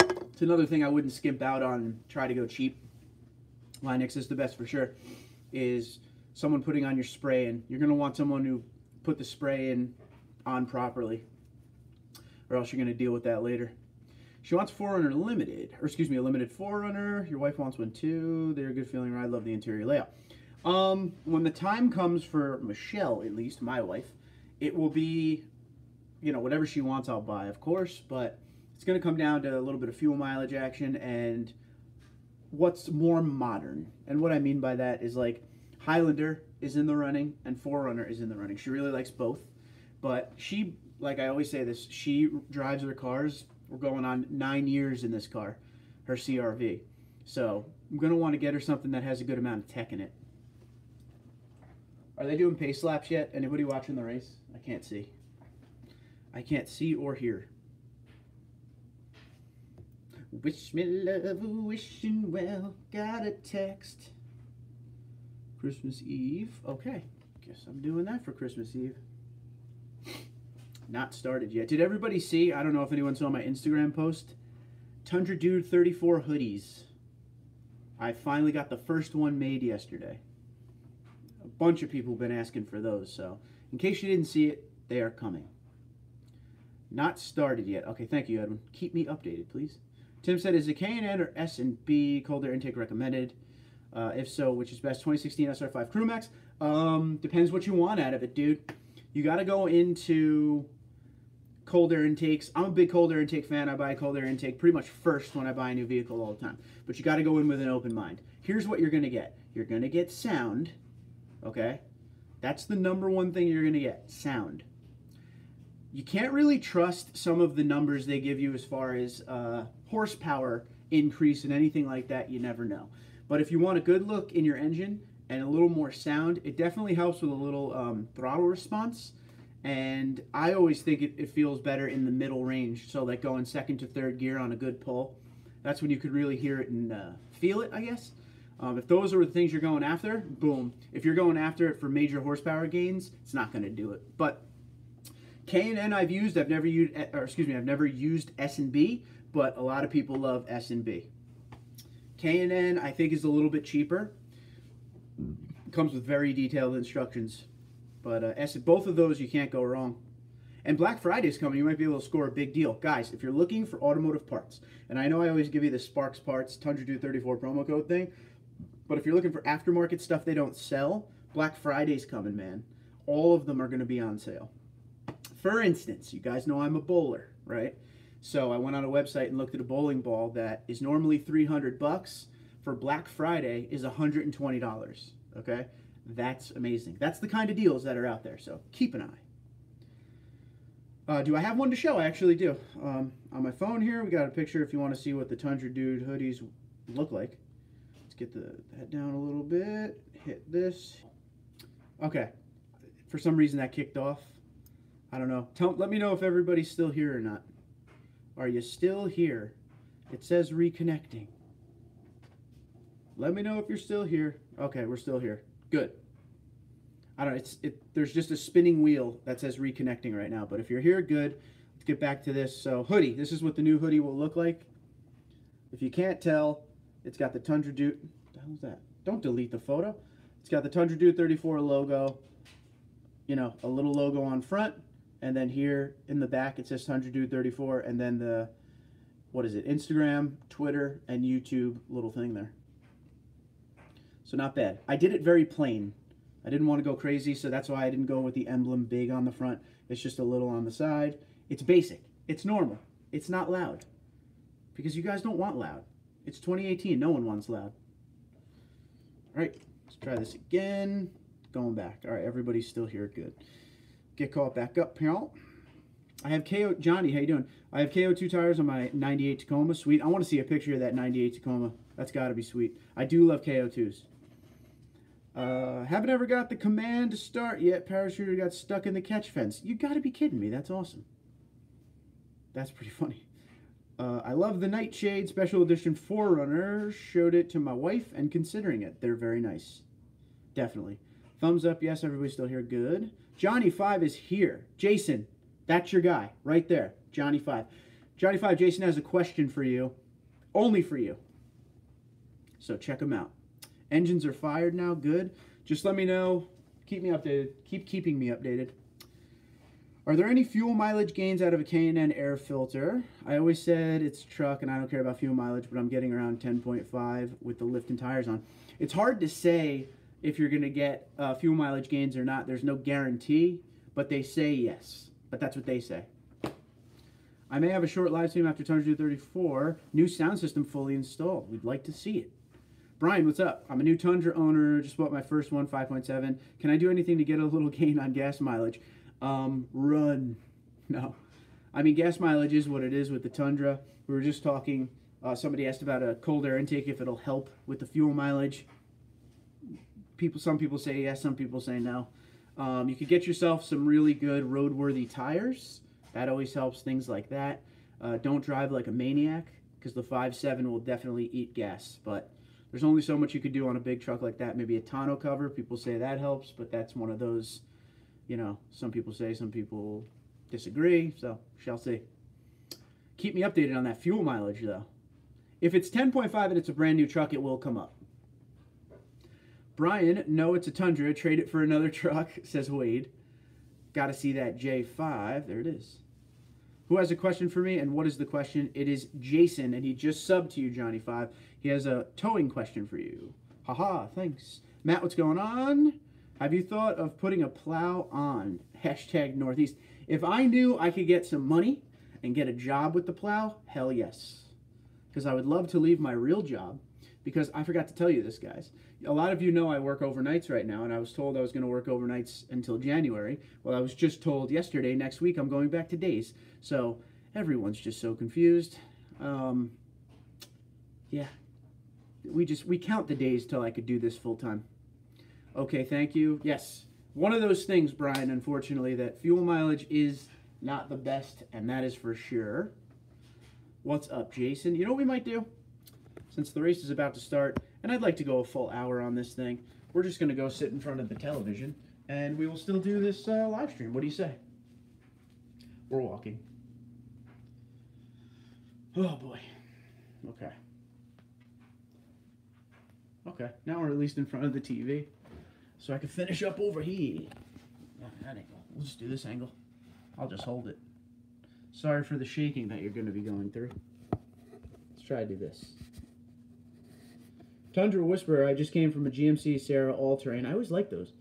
It's another thing I wouldn't skimp out on and try to go cheap. Line-X is the best for sure. Is someone putting on your spray, and you're going to want someone who put the spray in on properly, or else you're going to deal with that later. She wants 4Runner limited, or excuse me, a limited 4Runner. Your wife wants one too. They're a good feeling ride. Love the interior layout. When the time comes for Michelle, at least my wife, it will be, you know, whatever she wants I'll buy, of course, but it's going to come down to a little bit of fuel mileage action and what's more modern. And what I mean by that is, like, Highlander is in the running and 4Runner is in the running. She really likes both, but she, like I always say this, she drives her cars. We're going on 9 years in this car, her CRV. So I'm going to want to get her something that has a good amount of tech in it. Are they doing pace laps yet? Anybody watching the race? I can't see. I can't see or hear. Wish me love, wishing well, got a text. Christmas Eve. Okay, guess I'm doing that for Christmas Eve. Not started yet. Did everybody see, I don't know if anyone saw my Instagram post, TundraDude34 hoodies. I finally got the first one made yesterday. A bunch of people have been asking for those, so in case you didn't see it, they are coming. Not started yet. Okay, thank you, Edwin. Keep me updated, please. Tim said, is it K&N or S&B cold air intake recommended? If so, which is best? 2016 SR5 Crew Max? Depends what you want out of it, dude. You got to go into cold air intakes. I'm a big cold air intake fan. I buy a cold air intake pretty much first when I buy a new vehicle all the time. But you got to go in with an open mind. Here's what you're going to get. You're going to get sound, okay? That's the number one thing you're going to get, sound. You can't really trust some of the numbers they give you as far as horsepower increase and anything like that. You never know. But if you want a good look in your engine and a little more sound, it definitely helps with a little throttle response. And I always think it feels better in the middle range. So like going second to third gear on a good pull, that's when you could really hear it and feel it, I guess. If those are the things you're going after, boom. If you're going after it for major horsepower gains, it's not going to do it. But K&N I've used. I've never used, or excuse me, I've never used S&B, but a lot of people love S&B. K&N I think is a little bit cheaper. Comes with very detailed instructions, but both of those you can't go wrong. And Black Friday's coming. You might be able to score a big deal, guys. If you're looking for automotive parts, and I know I always give you the Sparks Parts TundraDude34 promo code thing, but if you're looking for aftermarket stuff they don't sell, Black Friday's coming, man. All of them are going to be on sale. For instance, you guys know I'm a bowler, right? So I went on a website and looked at a bowling ball that is normally $300. For Black Friday is $120, okay? That's amazing. That's the kind of deals that are out there, so keep an eye. Do I have one to show? I actually do. On my phone here, we got a picture if you want to see what the Tundra Dude hoodies look like. Let's get that down a little bit. Hit this. Okay. For some reason that kicked off. I don't know. Let me know if everybody's still here or not. Are you still here? It says reconnecting. Let me know if you're still here. Okay, we're still here. Good. I don't know. There's just a spinning wheel that says reconnecting right now. But if you're here, good. Let's get back to this. So hoodie. This is what the new hoodie will look like. If you can't tell, it's got the TundraDude. What the hell is that? Don't delete the photo. It's got the TundraDude34 logo. You know, a little logo on front. And then here in the back, it says TundraDude34. And then the, what is it? Instagram, Twitter, and YouTube little thing there. So not bad. I did it very plain. I didn't want to go crazy, so that's why I didn't go with the emblem big on the front. It's just a little on the side. It's basic. It's normal. It's not loud. Because you guys don't want loud. It's 2018. No one wants loud. All right. Let's try this again. Going back. All right. Everybody's still here. Good. Get caught back up, pal. I have KO. Johnny, how you doing? I have KO2 tires on my 98 Tacoma. Sweet. I want to see a picture of that 98 Tacoma. That's got to be sweet. I do love KO2s. Haven't ever got the command to start yet. Parachuter got stuck in the catch fence. You got to be kidding me. That's awesome. That's pretty funny. I love the Nightshade Special Edition 4Runner. Showed it to my wife and considering it. They're very nice. Definitely. Thumbs up. Yes, everybody's still here. Good. Johnny 5 is here. Jason, that's your guy right there. Johnny 5. Johnny 5, Jason has a question for you. Only for you. So check him out. Engines are fired now. Good. Just let me know. Keep me updated. Keep keeping me updated. Are there any fuel mileage gains out of a K&N air filter? I always said it's truck and I don't care about fuel mileage, but I'm getting around 10.5 with the lift and tires on. It's hard to say if you're going to get fuel mileage gains or not. There's no guarantee, but they say yes. But that's what they say. I may have a short live stream after TundraDude34. New sound system fully installed. We'd like to see it. Brian, what's up? I'm a new Tundra owner. Just bought my first one, 5.7. Can I do anything to get a little gain on gas mileage? Run. No. I mean, gas mileage is what it is with the Tundra. We were just talking. Somebody asked about a cold air intake, if it'll help with the fuel mileage. Some people say yes, some people say no. You could get yourself some really good roadworthy tires. That always helps, things like that. Don't drive like a maniac, because the 5.7 will definitely eat gas. But there's only so much you could do on a big truck like that. Maybe a tonneau cover. People say that helps, but that's one of those, you know, some people say, some people disagree. So, shall see. Keep me updated on that fuel mileage, though. If it's 10.5 and it's a brand new truck, it will come up. Brian, no, it's a Tundra. Trade it for another truck, says Wade. Got to see that J5. There it is. Who has a question for me, and what is the question? It is Jason, and he just subbed to you, Johnny 5. He has a towing question for you. Haha, thanks. Matt, what's going on? Have you thought of putting a plow on? Hashtag Northeast. If I knew I could get some money and get a job with the plow, hell yes. Because I would love to leave my real job. Because I forgot to tell you this, guys. A lot of you know I work overnights right now, and I was told I was going to work overnights until January. Well, I was just told yesterday, next week, I'm going back to days. So everyone's just so confused. Yeah. We count the days till I could do this full time. Okay, thank you. Yes. One of those things, Brian, unfortunately, that fuel mileage is not the best, and that is for sure. What's up, Jason? You know what we might do? Since the race is about to start, and I'd like to go a full hour on this thing, we're just going to go sit in front of the television, and we will still do this live stream. What do you say? We're walking. Oh, boy. Okay. Okay, now we're at least in front of the TV, so I can finish up over here. Yeah, that angle. We'll just do this angle. I'll just hold it. Sorry for the shaking that you're going to be going through. Let's try to do this. Tundra Whisperer, I just came from a GMC Sierra All-Terrain. I always like those.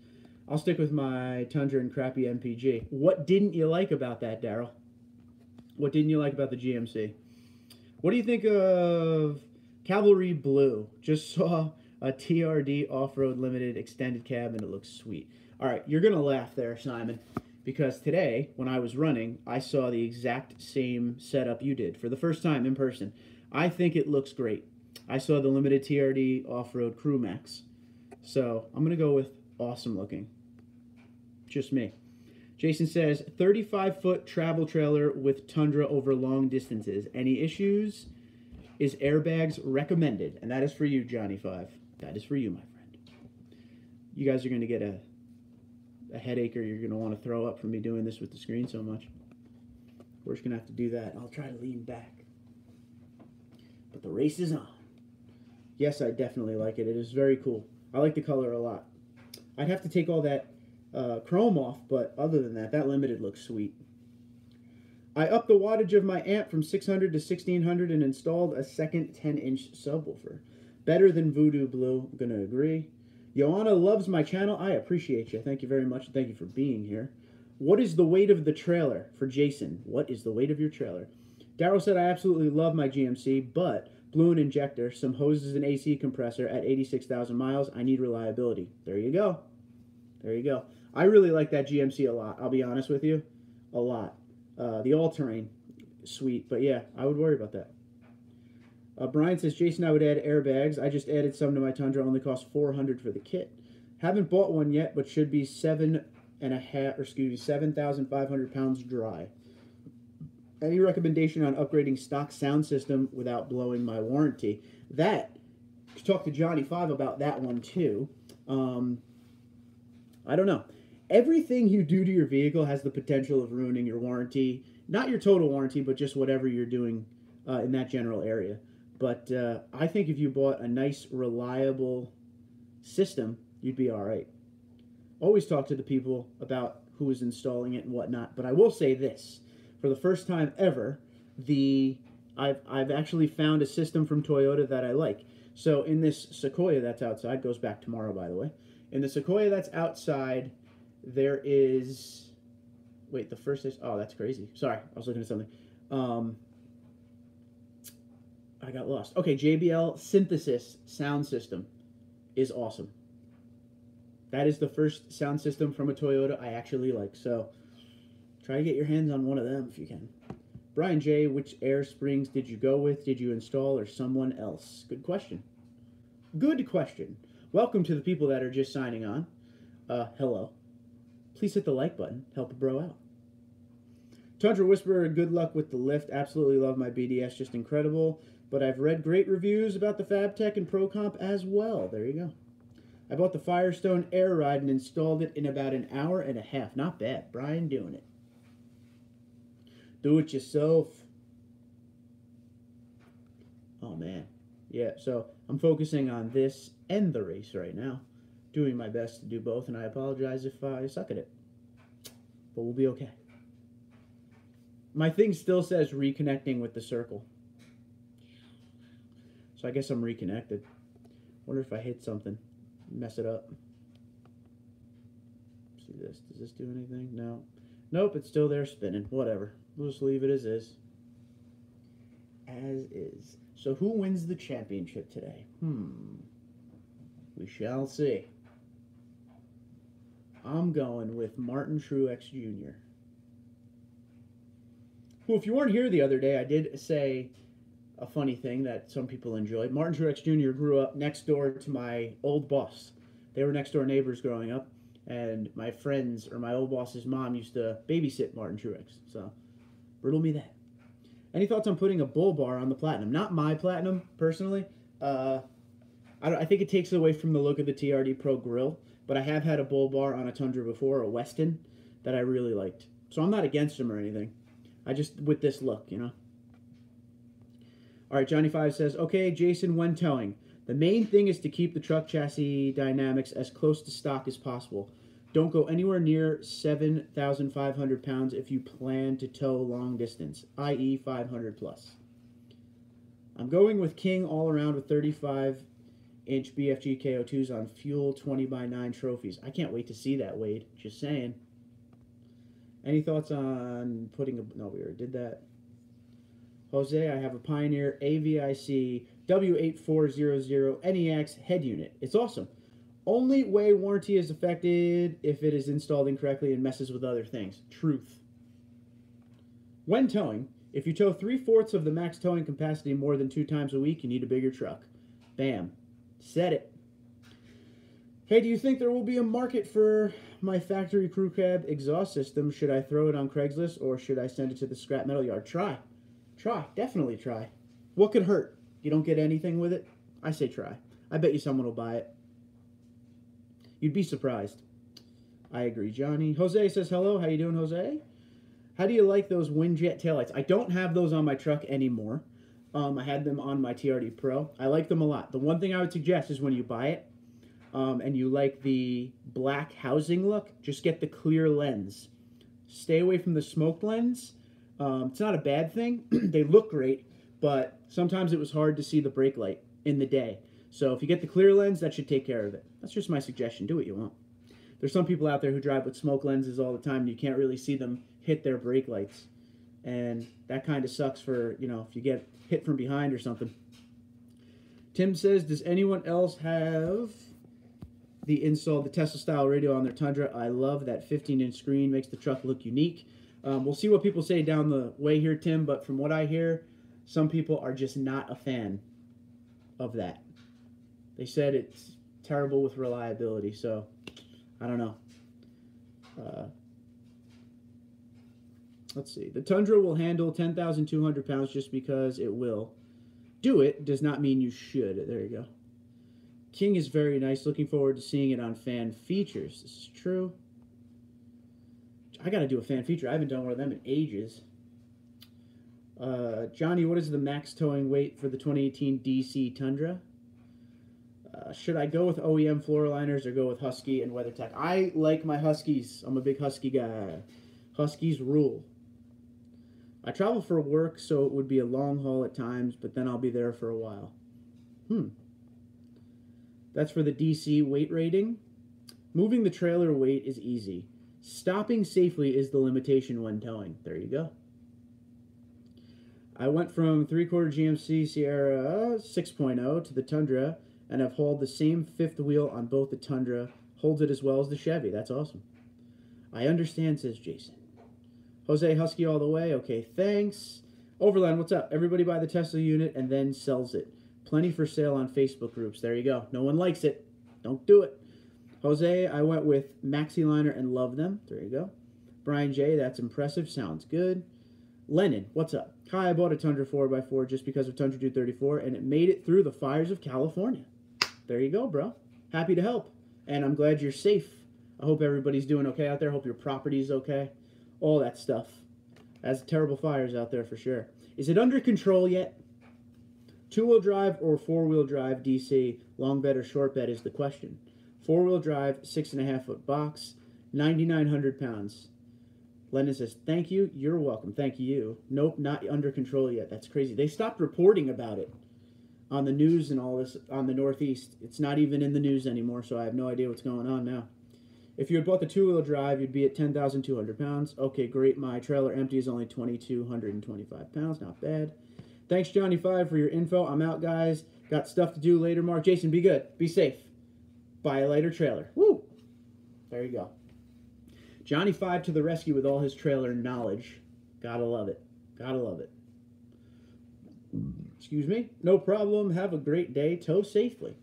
I'll stick with my Tundra and crappy MPG. What didn't you like about that, Daryl? What didn't you like about the GMC? What do you think of Cavalry Blue? Just saw a TRD Off-Road Limited extended cab and it looks sweet. All right, you're going to laugh there, Simon, because today, when I was running, I saw the exact same setup you did for the first time in person. I think it looks great. I saw the limited TRD Off-Road Crew Max. So I'm going to go with awesome looking. Just me. Jason says, 35-foot travel trailer with Tundra over long distances. Any issues? Is airbags recommended? And that is for you, Johnny 5. That is for you, my friend. You guys are going to get a headache, or you're going to want to throw up from me doing this with the screen so much. We're just going to have to do that. I'll try to lean back. But the race is on. Yes, I definitely like it. It is very cool. I like the color a lot. I'd have to take all that chrome off, but other than that, that limited looks sweet. I upped the wattage of my amp from 600 to 1600 and installed a second 10-inch subwoofer. Better than Voodoo Blue, I'm going to agree. Joanna loves my channel. I appreciate you. Thank you very much. Thank you for being here. What is the weight of the trailer? For Jason, what is the weight of your trailer? Daryl said, I absolutely love my GMC, but blew an injector, some hoses and AC compressor at 86,000 miles. I need reliability. There you go. There you go. I really like that GMC a lot. I'll be honest with you. A lot. The all-terrain, sweet. But yeah, I would worry about that. Brian says, Jason, I would add airbags. I just added some to my Tundra. Only cost $400 for the kit. Haven't bought one yet, but should be 7,500 pounds dry. Any recommendation on upgrading stock sound system without blowing my warranty? That, talk to Johnny 5 about that one too. I don't know. Everything you do to your vehicle has the potential of ruining your warranty. Not your total warranty, but just whatever you're doing in that general area. But I think if you bought a nice, reliable system, you'd be all right. Always talk to the people about who is installing it and whatnot. But I will say this. For the first time ever, I've actually found a system from Toyota that I like. So in this Sequoia that's outside, goes back tomorrow, by the way. In the Sequoia that's outside, there is... Wait, the first is... Oh, that's crazy. Sorry, I was looking at something. I got lost. Okay, JBL Synthesis sound system is awesome. That is the first sound system from a Toyota I actually like. So try to get your hands on one of them if you can. Brian J., which air springs did you go with? Did you install or someone else? Good question. Good question. Welcome to the people that are just signing on. Hello. Please hit the like button. Help a bro out. Tundra Whisperer, good luck with the lift. Absolutely love my BDS. Just incredible. But I've read great reviews about the FabTech and ProComp as well. There you go. I bought the Firestone Air Ride and installed it in about an hour and a half. Not bad. Brian doing it. Do it yourself. Oh, man. Yeah, so I'm focusing on this and the race right now. Doing my best to do both, and I apologize if I suck at it. But we'll be okay. My thing still says reconnecting with the circle. So I guess I'm reconnected. Wonder if I hit something. Mess it up. See this. Does this do anything? No. Nope, it's still there spinning. Whatever. We'll just leave it as is. As is. So who wins the championship today? We shall see. I'm going with Martin Truex Jr. Who, if you weren't here the other day, I did say a funny thing that some people enjoyed. Martin Truex Jr. grew up next door to my old boss. They were next door neighbors growing up, and my friends, or my old boss's mom, used to babysit Martin Truex. So, riddle me that. Any thoughts on putting a Bullbar on the Platinum? Not my Platinum, personally. I think it takes away from the look of the TRD Pro Grill, but I have had a Bullbar on a Tundra before, a Weston, that I really liked. So I'm not against them or anything. I just, with this look, you know. All right, Johnny 5 says, okay, Jason, when towing, the main thing is to keep the truck chassis dynamics as close to stock as possible. Don't go anywhere near 7,500 pounds if you plan to tow long distance, i.e. 500 plus. I'm going with King all around with 35-inch BFG KO2s on fuel 20x9 trophies. I can't wait to see that, Wade. Just saying. Any thoughts on putting a... No, we already did that. Jose, I have a Pioneer AVIC W8400 NEX head unit. It's awesome. Only way warranty is affected if it is installed incorrectly and messes with other things. Truth. When towing, if you tow 3/4 of the max towing capacity more than 2 times a week, you need a bigger truck. Bam. Said it. Hey, do you think there will be a market for my factory crew cab exhaust system? Should I throw it on Craigslist or should I send it to the scrap metal yard? Try. Try. Definitely try. What could hurt? You don't get anything with it? I say try. I bet you someone will buy it. You'd be surprised. I agree, Johnny. Jose says hello. How you doing, Jose? How do you like those Windjet taillights? I don't have those on my truck anymore. I had them on my TRD Pro. I like them a lot. The one thing I would suggest is when you buy it, and you like the black housing look, just get the clear lens. Stay away from the smoked lens. It's not a bad thing. They look great, but sometimes it was hard to see the brake light in the day. So if you get the clear lens, that should take care of it. That's just my suggestion. Do what you want. There's some people out there who drive with smoke lenses all the time, and you can't really see them hit their brake lights. And that kind of sucks for, you know, if you get hit from behind or something. Tim says, does anyone else have the Tesla style radio on their Tundra? I love that 15-inch screen. Makes the truck look unique. We'll see what people say down the way here, Tim, but from what I hear, some people are just not a fan of that. They said it's terrible with reliability, so I don't know. Let's see. The Tundra will handle 10,200 pounds just because it will. Do it does not mean you should. There you go. King is very nice. Looking forward to seeing it on fan features. This is true. I got to do a fan feature. I haven't done one of them in ages. Johnny, what is the max towing weight for the 2018 DC Tundra? Should I go with OEM floor liners or go with Husky and WeatherTech? I like my Huskies. I'm a big Husky guy. Huskies rule. I travel for work, so it would be a long haul at times, but then I'll be there for a while. That's for the DC weight rating. Moving the trailer weight is easy. Stopping safely is the limitation when towing. There you go. I went from 3/4 GMC Sierra 6.0 to the Tundra, and I've hauled the same fifth wheel on both the Tundra. Holds it as well as the Chevy. That's awesome. I understand, says Jason. Jose, Husky all the way. Okay, thanks. Overland, what's up? Everybody buy the Tesla unit and then sells it. Plenty for sale on Facebook groups. There you go. No one likes it. Don't do it. Jose, I went with Maxi Liner and love them. There you go. Brian J, that's impressive. Sounds good. Lennon, what's up? Hi, I bought a Tundra 4x4 just because of TundraDude34, and it made it through the fires of California. There you go, bro. Happy to help. And I'm glad you're safe. I hope everybody's doing okay out there. I hope your property's okay. All that stuff. That's terrible fires out there for sure. Is it under control yet? Two-wheel drive or four-wheel drive DC, long bed or short bed is the question. Four-wheel drive, 6.5-foot box, 9,900 pounds. Lennon says, thank you. You're welcome. Thank you. Nope, not under control yet. That's crazy. They stopped reporting about it on the news and all this on the Northeast. It's not even in the news anymore, so I have no idea what's going on now. If you had bought the two-wheel drive, you'd be at 10,200 pounds. Okay, great. My trailer empty is only 2,225 pounds. Not bad. Thanks, Johnny5, for your info. I'm out, guys. Got stuff to do later, Mark. Jason, be good. Be safe. Buy a lighter trailer. Woo! There you go. Johnny5 to the rescue with all his trailer knowledge. Gotta love it. Gotta love it. Excuse me. No problem. Have a great day. Tow safely.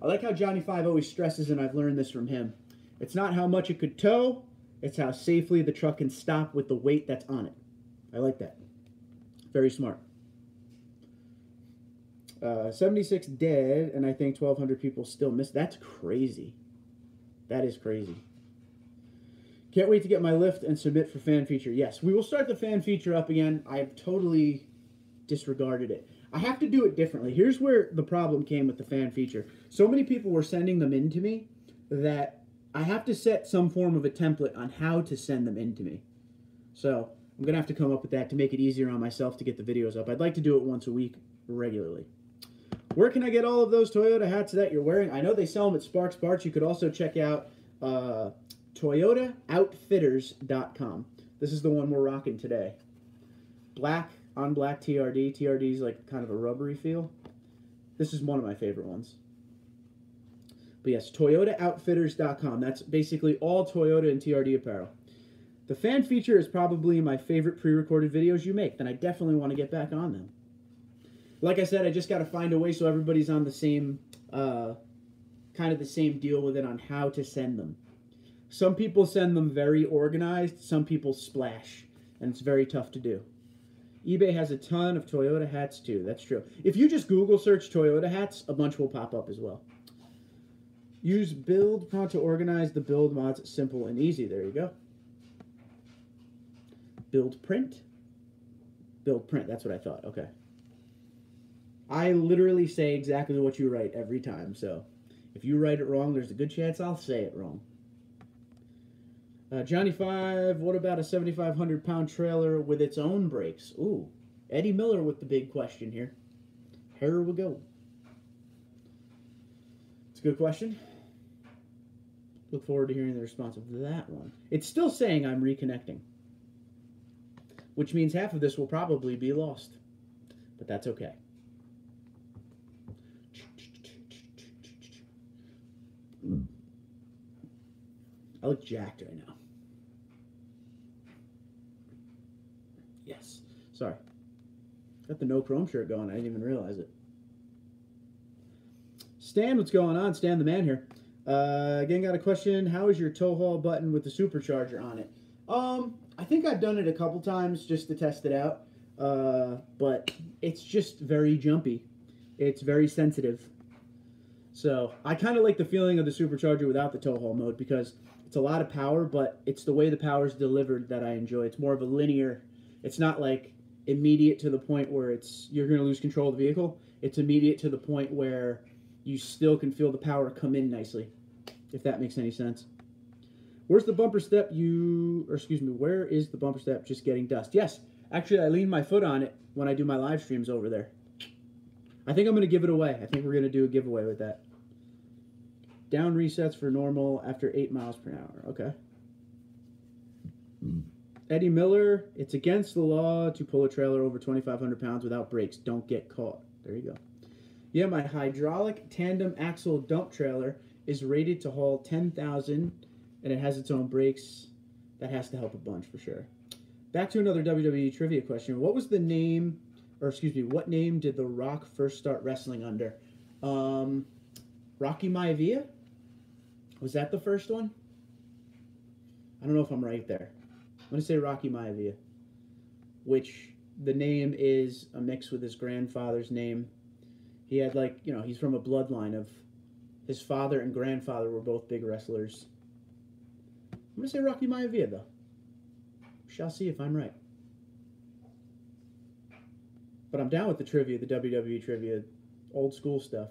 I like how Johnny5 always stresses, and I've learned this from him. It's not how much it could tow, it's how safely the truck can stop with the weight that's on it. I like that. Very smart. 76 dead, and I think 1,200 people still missed. That's crazy. That is crazy. Can't wait to get my lift and submit for fan feature. Yes, we will start the fan feature up again. I've totally disregarded it. I have to do it differently. Here's where the problem came with the fan feature. So many people were sending them in to me that I have to set some form of a template on how to send them in to me. So I'm going to have to come up with that to make it easier on myself to get the videos up. I'd like to do it once a week regularly. Where can I get all of those Toyota hats that you're wearing? I know they sell them at Sparks Parts. You could also check out ToyotaOutfitters.com. This is the one we're rocking today. Black on black TRD. TRD is like kind of a rubbery feel. This is one of my favorite ones. But yes, ToyotaOutfitters.com. That's basically all Toyota and TRD apparel. The fan feature is probably my favorite pre-recorded videos you make. Then I definitely want to get back on them. Like I said, I just got to find a way so everybody's on the same, kind of the same deal with it on how to send them. Some people send them very organized. Some people splash. And it's very tough to do. eBay has a ton of Toyota hats too. That's true. If you just Google search Toyota hats, a bunch will pop up as well. Use build prompt to organize the build mods simple and easy. There you go. Build print. Build print. That's what I thought. Okay. I literally say exactly what you write every time. So if you write it wrong, there's a good chance I'll say it wrong. Johnny 5, what about a 7,500-pound trailer with its own brakes? Ooh, Eddie Miller with the big question here. Here we go. It's a good question. Look forward to hearing the response of that one. It's still saying I'm reconnecting, which means half of this will probably be lost, but that's okay. I look jacked right now. Yes. Sorry. Got the no chrome shirt going. I didn't even realize it. Stan, what's going on? Stan the man here. Again, got a question. How is your tow haul button with the supercharger on it? I think I've done it a couple times just to test it out. But it's just very jumpy. It's very sensitive. So I kind of like the feeling of the supercharger without the tow haul mode because it's a lot of power, but it's the way the power is delivered that I enjoy. It's more of a linear. It's not like immediate to the point where you're going to lose control of the vehicle. It's immediate to the point where you still can feel the power come in nicely, if that makes any sense. Where's the bumper step where is the bumper step just getting dust? Yes, actually I lean my foot on it when I do my live streams over there. I think I'm going to give it away. I think we're going to do a giveaway with that. Down resets for normal after 8 miles per hour. Okay. Eddie Miller, it's against the law to pull a trailer over 2,500 pounds without brakes. Don't get caught. There you go. Yeah, my hydraulic tandem axle dump trailer is rated to haul 10,000, and it has its own brakes. That has to help a bunch for sure. Back to another WWE trivia question. What was the name, what name did The Rock first start wrestling under? Rocky Maivia? Was that the first one? I don't know if I'm right there. I'm going to say Rocky Maivia, which the name is a mix with his grandfather's name. He had he's from a bloodline of his father and grandfather were both big wrestlers. I'm going to say Rocky Maivia, though. Shall see if I'm right. But I'm down with the trivia, the WWE trivia, old school stuff.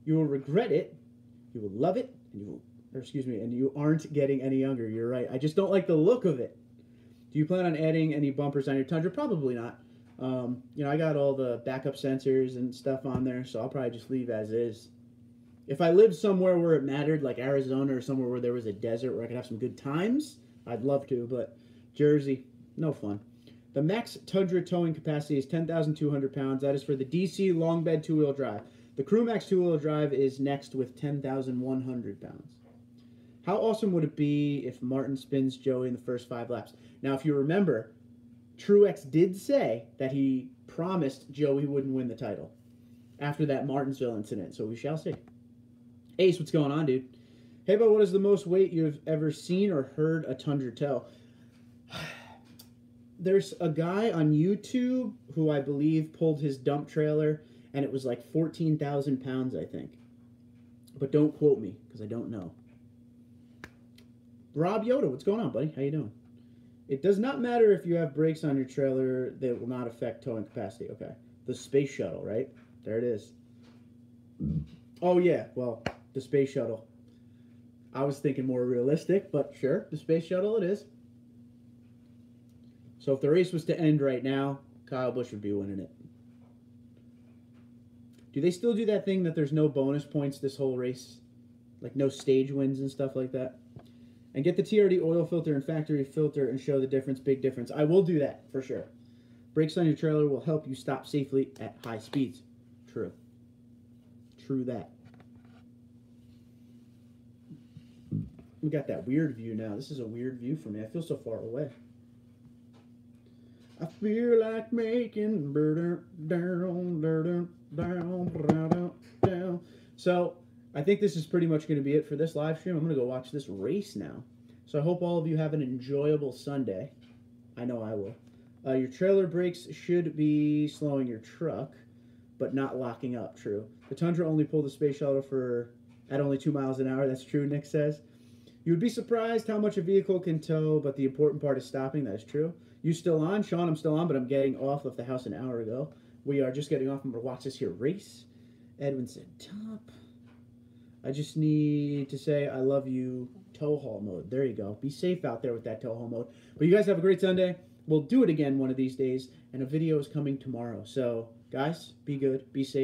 You will regret it, you will love it, and you aren't getting any younger. You're right. I just don't like the look of it. Do you plan on adding any bumpers on your Tundra? Probably not. I got all the backup sensors and stuff on there, so I'll probably just leave as is. If I lived somewhere where it mattered, like Arizona or somewhere where there was a desert where I could have some good times, I'd love to, but Jersey, no fun. The max Tundra towing capacity is 10,200 pounds. That is for the DC long bed two-wheel drive. The Crew Max two-wheel drive is next with 10,100 pounds. How awesome would it be if Martin spins Joey in the first 5 laps? Now, if you remember, Truex did say that he promised Joey wouldn't win the title after that Martinsville incident, so we shall see. Ace, what's going on, dude? Hey, but what is the most weight you've ever seen or heard a Tundra tow? There's a guy on YouTube who I believe pulled his dump trailer, and it was like 14,000 pounds, I think. But don't quote me, because I don't know. Rob Yoda, what's going on, buddy? How you doing? It does not matter if you have brakes on your trailer. They will not affect towing capacity. Okay. The space shuttle, right? There it is. Oh, yeah. Well, the space shuttle. I was thinking more realistic, but sure. The space shuttle it is. So if the race was to end right now, Kyle Busch would be winning it. Do they still do that thing that there's no bonus points this whole race? Like no stage wins and stuff like that? And get the TRD oil filter and factory filter and show the difference, big difference. I will do that, for sure. Brakes on your trailer will help you stop safely at high speeds. True. True that. We got that weird view now. This is a weird view for me. I feel so far away. I feel like making down. So I think this is pretty much going to be it for this live stream. I'm going to go watch this race now. So I hope all of you have an enjoyable Sunday. I know I will. Your trailer brakes should be slowing your truck, but not locking up. True. The Tundra only pulled the space shuttle at only 2 miles an hour. That's true, Nick says. You would be surprised how much a vehicle can tow, but the important part is stopping. That is true. You still on? Sean, I'm still on, but I'm getting off. Left the house an hour ago. We are just getting off and we're watching this here race. Edwin said, top. I just need to say I love you, tow haul mode. There you go. Be safe out there with that tow haul mode. But you guys have a great Sunday. We'll do it again one of these days, and a video is coming tomorrow. So, guys, be good, be safe.